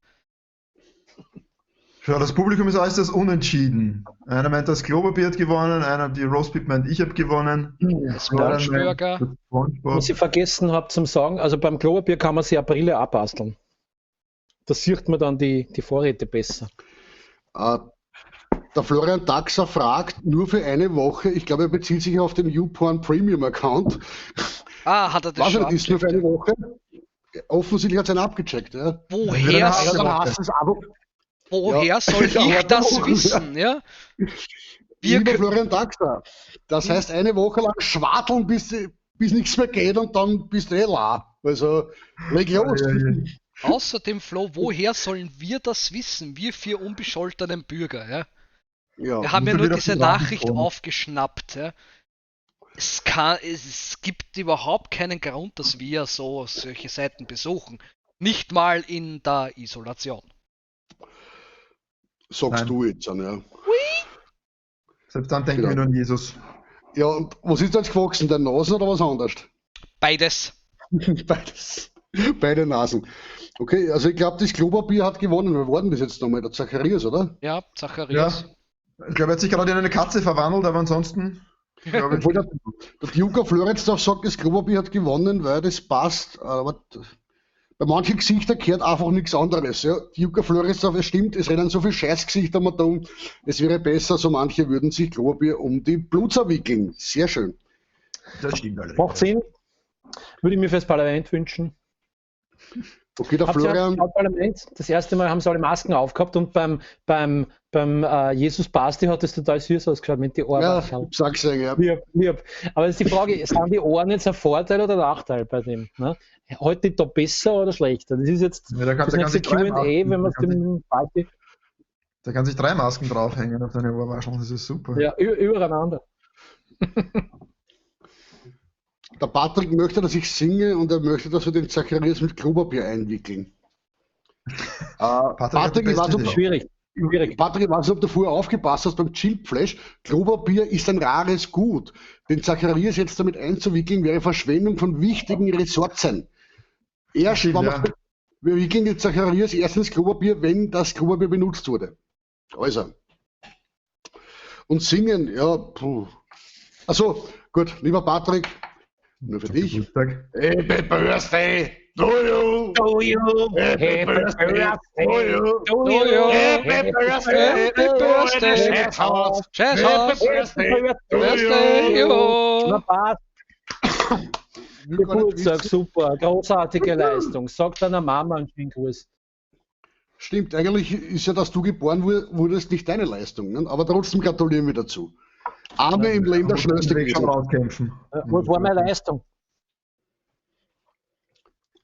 Schau, das Publikum ist äußerst unentschieden. Einer meint, das Klopapier hat gewonnen, einer, die Roastbeef meint, ich habe gewonnen. Das Wunschburger. Das SpongeBob. Was ich vergessen habe zum Sagen, also beim Klopapier kann man sich eine Brille abbasteln. Da sieht man dann die Vorräte besser. Der Florian Daxer fragt, nur für eine Woche, ich glaube, er bezieht sich auf den YouPorn Premium Account. Ah, hat er das Was schon ist nur für eine abgecheckt? Woche? Offensichtlich hat es einen abgecheckt. Ja. Woher, Ja, Dann hast du das Abo. woher Ja. soll Ja, ich aber das doch. wissen, ja? Wir Lieber können, Florian Daxer, das heißt eine Woche lang schwarteln, bis nichts mehr geht und dann bist du la. Also, leg los. außerdem, Flo, woher sollen wir das wissen? Wir 4 unbescholtenen Bürger, ja? Ja. Wir haben ja schon nur wieder diese viel Nachricht Rahmen. aufgeschnappt, ja? Es gibt überhaupt keinen Grund, dass wir solche Seiten besuchen. Nicht mal in der Isolation. Sagst Nein. du jetzt an, ja. Selbst dann denken Genau. wir nur an Jesus. Ja, und was ist jetzt gewachsen? Der Nasen oder was anderes? Beides. Beides. Beide Nasen. Okay, also ich glaube, das Klopapier hat gewonnen. Wir warten das jetzt nochmal. Der Zacharias, oder? Ja, Zacharias. Ich glaube, er hat sich gerade in eine Katze verwandelt, aber ansonsten. glaube ich, Obwohl der Duker Floridsdorf sagt, das Klopapier hat gewonnen, weil das passt. Aber bei manchen Gesichtern gehört einfach nichts anderes. Ja. Duker Floridsdorf, es stimmt, es rennen so viele Scheißgesichter mal da um. Es wäre besser, so manche würden sich Klopapier um die Bluzer wickeln. Sehr schön. das stimmt allerdings. Macht Sinn. Würde ich mir fürs Parlament wünschen. Okay, der Habt ihr Florian. im Parlament, das erste Mal haben sie alle Masken aufgehabt und beim Jesus Basti hat es total süß ausgeschaut mit den Ohren. Ja, sag's ja. Lieb. Aber jetzt die Frage, sind die Ohren jetzt ein Vorteil oder ein Nachteil bei dem? Ne? Heute da besser oder schlechter? Das ist jetzt Ja, da kann- das da kann nächste sich drei Q&A, machen. wenn man Da kann dem Basti, Da kann sich 3 Masken draufhängen auf deine Ohrwaschel, das ist super. ja, übereinander. Der Patrick möchte, dass ich singe und er möchte, dass wir den Zacharias mit Klopapier einwickeln. Patrick hat die Patrick, ich weiß, beste ob Idee. Schwierig. Patrick, ich weiß nicht, ob du vorher aufgepasst hast beim Chillflash. Klopapier ist ein rares Gut. Den Zacharias jetzt damit einzuwickeln, wäre Verschwendung von wichtigen Ressourcen. Erst, Stimmt, wenn ja. wir wickeln den Zacharias erst ins Klopapier, wenn das Klopapier benutzt wurde. Also. Und singen, ja, puh. Also, gut, lieber Patrick, nur für dich. Geburtstag. Happy Birthday to you. To you, Happy birthday to you. to you. Happy birthday, Happy birthday. Schätzhaus. Scheiß Happy aus. birthday to Birthday, you. jo. Na, passt. Geburtstag, super, großartige Leistung. Sag deiner Mama einen schönen Gruß. Stimmt, eigentlich ist ja, dass du geboren wurdest, nicht deine Leistung, ne? Aber trotzdem gratulieren wir dazu. Arme im Leben der schnellste Weg schon gewesen. rauskämpfen. Was war meine Leistung?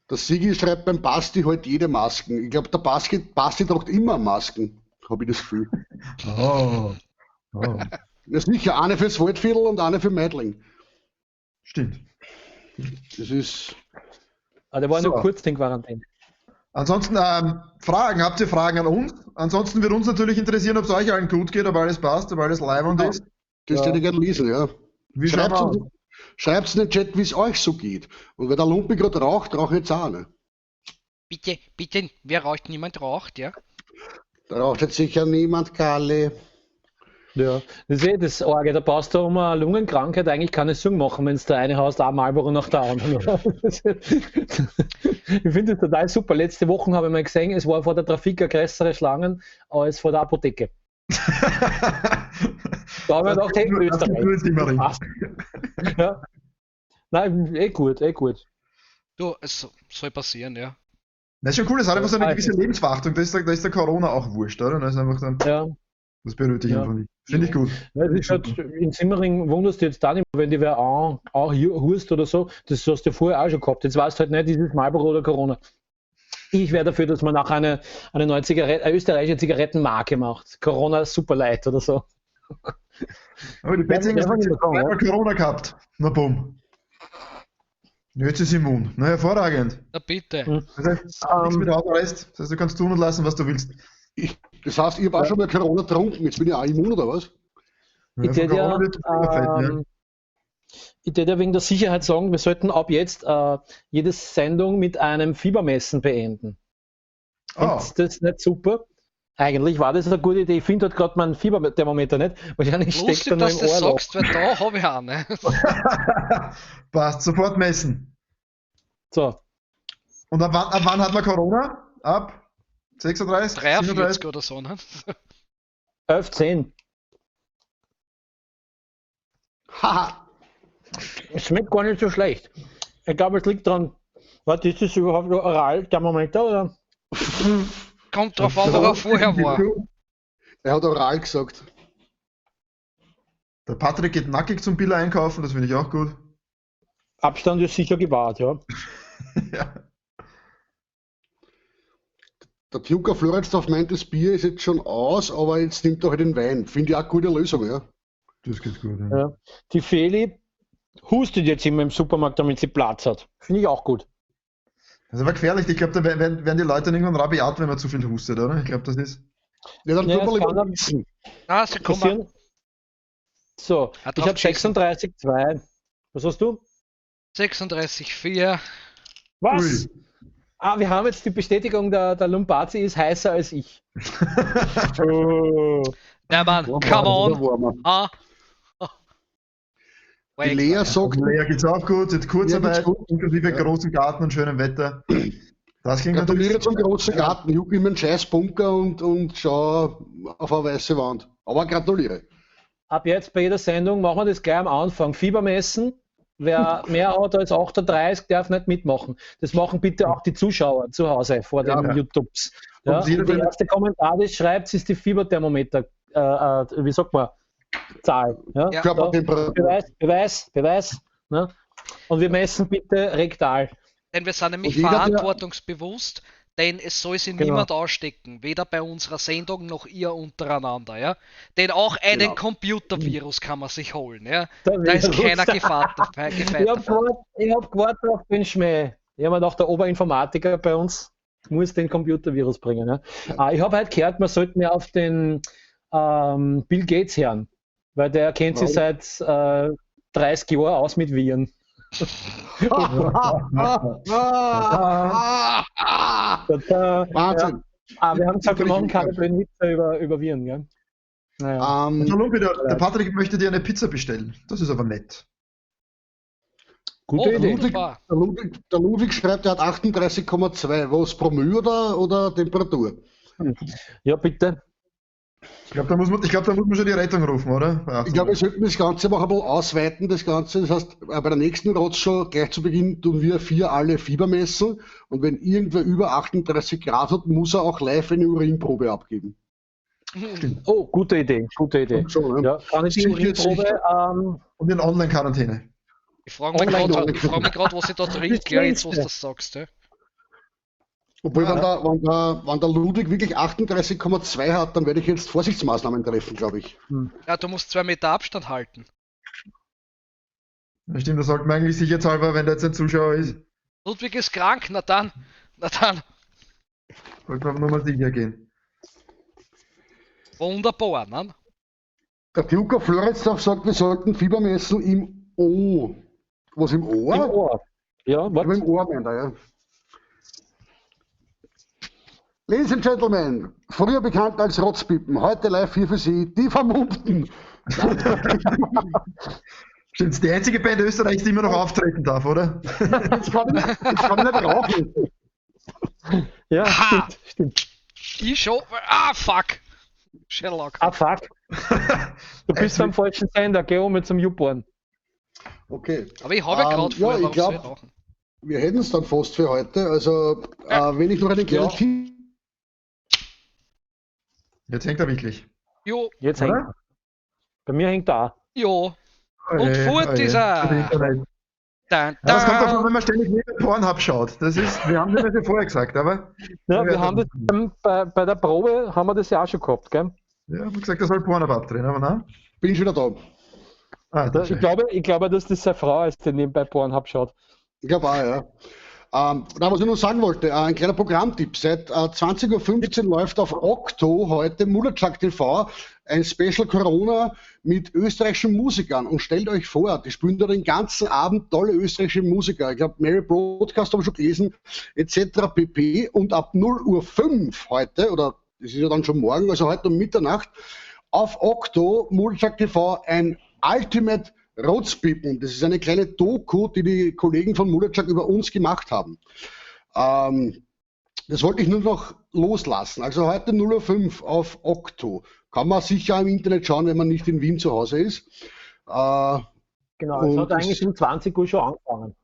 Der Sigi schreibt beim Basti halt jede Masken. Ich glaube, der Basti tragt immer Masken, habe ich das Gefühl. Oh. Ja, sicher, eine fürs Waldviertel und eine für Meidling. Stimmt. Das ist. Ah, der war So. nur kurz in Quarantäne. Ansonsten Fragen, habt ihr Fragen an uns? Ansonsten würde uns natürlich interessieren, ob es euch allen gut geht, ob alles passt, ob alles leibend ist. Das hätte ich gerne lesen, ja. Wie schauen wir aus? Schreibt's in den Chat, wie es euch so geht. Und wenn der Lumpi gerade raucht, rauche ich jetzt auch, ne? Bitte, wer raucht? Niemand raucht, ja? Da raucht jetzt sicher niemand, Kalle. Ja, das ist das Orge, da brauchst du um eine Lungenkrankheit eigentlich keine Song machen, wenn du da eine hast, ein Marlboro nach der anderen. Ich finde das total super. Letzte Woche habe ich mal gesehen, es war vor der Trafik eine größere Schlangen als vor der Apotheke. Da haben wir gedacht, hey, Österreich. Passt. Ja. Nein, gut. Du, es soll passieren, ja. Das ist schon cool, das hat einfach so eine gewisse Lebensverachtung, da ist der Corona auch wurscht, oder? Das ist einfach dann, Ja. das berührt dich Ja. einfach nicht. Finde ich gut. Ja, das ist halt, in Simmering wunderst du jetzt da nicht mehr, wenn die wer auch hust oder so, das hast du vorher auch schon gehabt. Jetzt weißt du halt nicht, dieses Marlboro oder Corona. Ich wäre dafür, dass man auch eine neue österreichische Zigarettenmarke macht. Corona Superlight oder so. Aber die Betzinger Ja, haben ja, ja. einmal Corona gehabt. Na bumm. Jetzt ist sie immun. Na hervorragend. Na bitte. Das heißt, nichts mit Hausarrest. Das heißt, du kannst tun und lassen, was du willst. Das heißt, ich habe auch schon mal Corona getrunken, jetzt bin ich auch immun, oder was? Ich von tät ja, Corona wird Fett, ich tät ja wegen der Sicherheit sagen, wir sollten ab jetzt jede Sendung mit einem Fiebermessen beenden. Ah, Ist das nicht super? Eigentlich war das eine gute Idee. Ich finde halt gerade mein Fieberthermometer nicht. Wahrscheinlich steckt er Lustig, noch dass im du das Ohr. sagst, weil da habe ich eine. passt, sofort messen. So, Und ab wann hat man Corona? Ab 36? 43 oder so, ne? 11:10. Haha. Es schmeckt gar nicht so schlecht. Ich glaube, es liegt dran. Warte, ist das überhaupt ein Oral-Thermometer oder? Kommt drauf an, wo er vorher war. Er hat oral gesagt. Der Patrick geht nackig zum Billa einkaufen, das finde ich auch gut. Abstand ist sicher gewahrt, ja. Ja. Der Tjuka Floridsdorf meint, das Bier ist jetzt schon aus, aber jetzt nimmt er halt den Wein. Finde ich auch eine gute Lösung, ja. Das geht gut. Ja. Ja. Die Feli hustet jetzt immer im Supermarkt, damit sie Platz hat. Finde ich auch gut. Das ist aber gefährlich. Ich glaube, da werden die Leute dann irgendwann rabiat, wenn man zu viel hustet, oder? Ich glaube, das ist. Ja, dann Ja, tut man das kann lieber er- wissen. Ah, sie kommen. Passieren. So, Hat ich drauf habe 36,2. Was hast du? 36,4. Was? Ui. Ah, wir haben jetzt die Bestätigung, der Lumbazi ist heißer als ich. Oh. Ja, Mann, come on. Ah. Die Lea sagt, Lea geht's auch gut, jetzt Kurzarbeit, Ja, geht's gut. inklusive Ja. großen Garten und schönem Wetter. Das klingt gratuliere natürlich. zum großen Garten, juck in meinen scheiß Bunker und schau auf eine weiße Wand. Aber gratuliere. Ab jetzt bei jeder Sendung machen wir das gleich am Anfang. Fiebermessen. Wer mehr hat als 38, darf nicht mitmachen. Das machen bitte auch die Zuschauer zu Hause vor Ja, den ja. YouTubes. Ja, Und jeder, und der der- erste Kommentar, das schreibt, ist die Fieberthermometer, wie sagt man, Zahl. Ja? Ja. Körpertemperatur. Beweis. Ne? Und wir messen bitte rektal. Denn wir sind nämlich Und jeder, der- verantwortungsbewusst, denn es soll sich Genau. niemand ausstecken, weder bei unserer Sendung noch ihr untereinander, ja. Denn auch einen Genau. Computervirus kann man sich holen, ja. Der Da ist Virus. keiner gefeit Ich habe gewartet auf den Schmäh. Ich habe mir gedacht, der Oberinformatiker bei uns, muss den Computervirus bringen. Ja. Ich habe halt gehört, man sollte mehr auf den Bill Gates hören, weil der kennt sich seit 30 Jahren aus mit Viren. Wahnsinn. Wir haben gesagt, wir machen keine blöden Witze über Viren. Gell? Naja. Der Patrick möchte dir eine Pizza bestellen. Das ist aber nett. Gute Idee. wunderbar. Der Ludwig schreibt, er hat 38,2. Was, Promille oder Temperatur? Ja, bitte. Ich glaube, da muss man schon die Rettung rufen, oder? Ich glaube, wir sollten das Ganze noch ein bisschen ausweiten. Das Ganze, das heißt, bei der nächsten Roadshow gleich zu Beginn tun wir 4 alle Fieber messen. Und wenn irgendwer über 38 Grad hat, muss er auch live eine Urinprobe abgeben. Oh, gute Idee. So, Ja, kann ich die Urinprobe Und in Online-Quarantäne. Ich frage mich Online- gerade, was ich da trinke, gell, jetzt, was du das sagst. Ja. Obwohl, wenn der Ludwig wirklich 38,2 hat, dann werde ich jetzt Vorsichtsmaßnahmen treffen, glaube ich. Ja, du musst 2 Meter Abstand halten. Ja, stimmt, das sollte man eigentlich sicherheitshalber, wenn da jetzt ein Zuschauer ist, Ludwig ist krank, na dann. sollte man nur mal sicher gehen. Wunderbar, ne? Der Duke Floridsdorf sagt, wir sollten Fieber messen im O. Was im Ohr? im Ohr. Ja, Aber im Ohr meint er, ja. Ladies and Gentlemen, früher bekannt als Rotzpippen, heute live hier für Sie, die Vermummten. Stimmt, das ist die einzige Band Österreichs, die immer noch auftreten darf, oder? Jetzt kann ich nicht rauchen. Ja, Aha. stimmt. Ich schon. Fuck. Sherlock. Fuck. Du bist am falschen Sender, geh um mit zum YouPorn. Okay. Aber ich habe ja gerade ja, vorher, ich warum soll ich glaube, rauchen? wir hätten es dann fast für heute. Also, wenn ich noch einen kleinen Tipp. Jetzt hängt er wirklich. Jo, Jetzt Oder? hängt er. Bei mir hängt er. jo. Und fort ist er. Dun, Das kommt dun. davon, wenn man ständig neben Pornhub schaut. Das ist, wir haben das ja vorher gesagt, aber Ja, Ja, wir haben das bei der Probe haben wir das ja auch schon gehabt, gell? ja, haben gesagt, er soll Pornhub abdrehen, aber nein. Bin schon wieder da. Ich glaube, dass das seine Frau ist, die nebenbei Pornhub schaut. Ich glaube auch, ja. Was ich noch sagen wollte, ein kleiner Programmtipp. Seit 20.15 Uhr läuft auf Okto heute Mullerchak TV ein Special Corona mit österreichischen Musikern. Und stellt euch vor, die spielen da den ganzen Abend tolle österreichische Musiker. Ich glaube, Mary Broadcast habe ich schon gelesen, etc. pp. Und ab 0:05 Uhr heute, oder das ist ja dann schon morgen, also heute um Mitternacht, auf Okto Mullerchak TV ein Ultimate Rotzpippen. Das ist eine kleine Doku, die die Kollegen von Mullerchak über uns gemacht haben. Das wollte ich nur noch loslassen. Also heute 0:05 Uhr auf Okto. Kann man sicher im Internet schauen, wenn man nicht in Wien zu Hause ist. Genau, es Und hat eigentlich um 20 Uhr schon angefangen.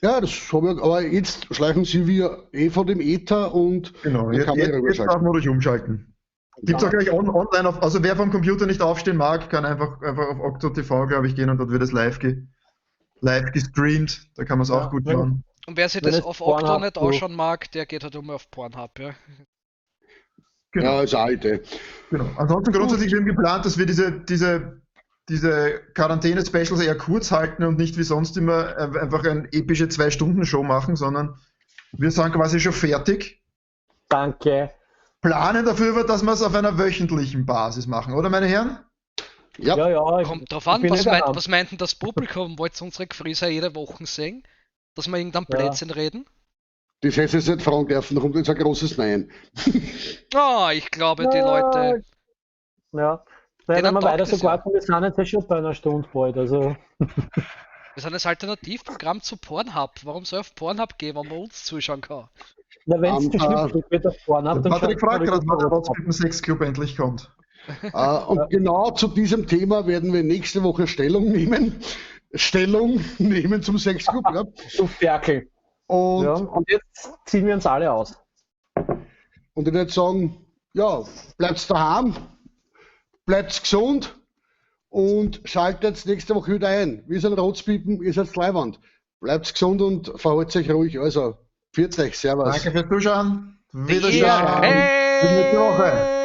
Ja, das habe ich, aber jetzt schleichen sie wir von dem Ether und Genau, dann jetzt, kann man jetzt rüberschalten. darf man ruhig umschalten. Gibt es auch gleich online, also wer vom Computer nicht aufstehen mag, kann einfach auf Okto TV, glaube ich, gehen und dort wird es live gestreamt. Da kann man es auch gut schauen. Und wer sich Wenn das es auf Okto Pornhub nicht so- ausschauen mag, der geht halt immer auf Pornhub, ja. Genau. Ja, ist eine alte. Genau. Ansonsten grundsätzlich wir haben geplant, dass wir diese Quarantäne-Specials eher kurz halten und nicht wie sonst immer einfach eine epische 2-Stunden-Show machen, sondern wir sind quasi schon fertig. Danke. Planen dafür, dass wir es auf einer wöchentlichen Basis machen, oder meine Herren? Ja, Ja, ich- Kommt drauf ich an, bin nicht daheim. was meint denn das Publikum? Wollt ihr unsere Gefräße jede Woche sehen? Dass wir irgendein Ja. Blödsinn reden? das hätte ich jetzt nicht fragen dürfen, da kommt jetzt ein großes Nein. Ich glaube, die Leute. Ja. Denen Wenn wir taugt weiter es so ja. warten, wir sind jetzt ja schon bei einer Stunde bald. Also, Wir sind das Alternativprogramm zu Pornhub. Warum soll ich auf Pornhub gehen, wenn man uns zuschauen kann? na, wenn es zu Ah, schlimm wird auf Pornhub, dann Patrick schaut fragt man gerade, wann der rüber. Rotzpippen Sex Club endlich kommt. Und genau zu diesem Thema werden wir nächste Woche Stellung nehmen zum Sexclub. Ja. Du Ferkel. Und, Ja, und jetzt ziehen wir uns alle aus. und ich würde sagen, ja, bleibt daheim, bleibt gesund und schaltet nächste Woche wieder ein. Wir sind Rotzpippen, ihr seid Leiwand. Bleibt gesund und verhaltet euch ruhig. Also, pfiat euch, servus. Danke fürs Zuschauen. Wiederschauen. Hey! Bis nächste Woche.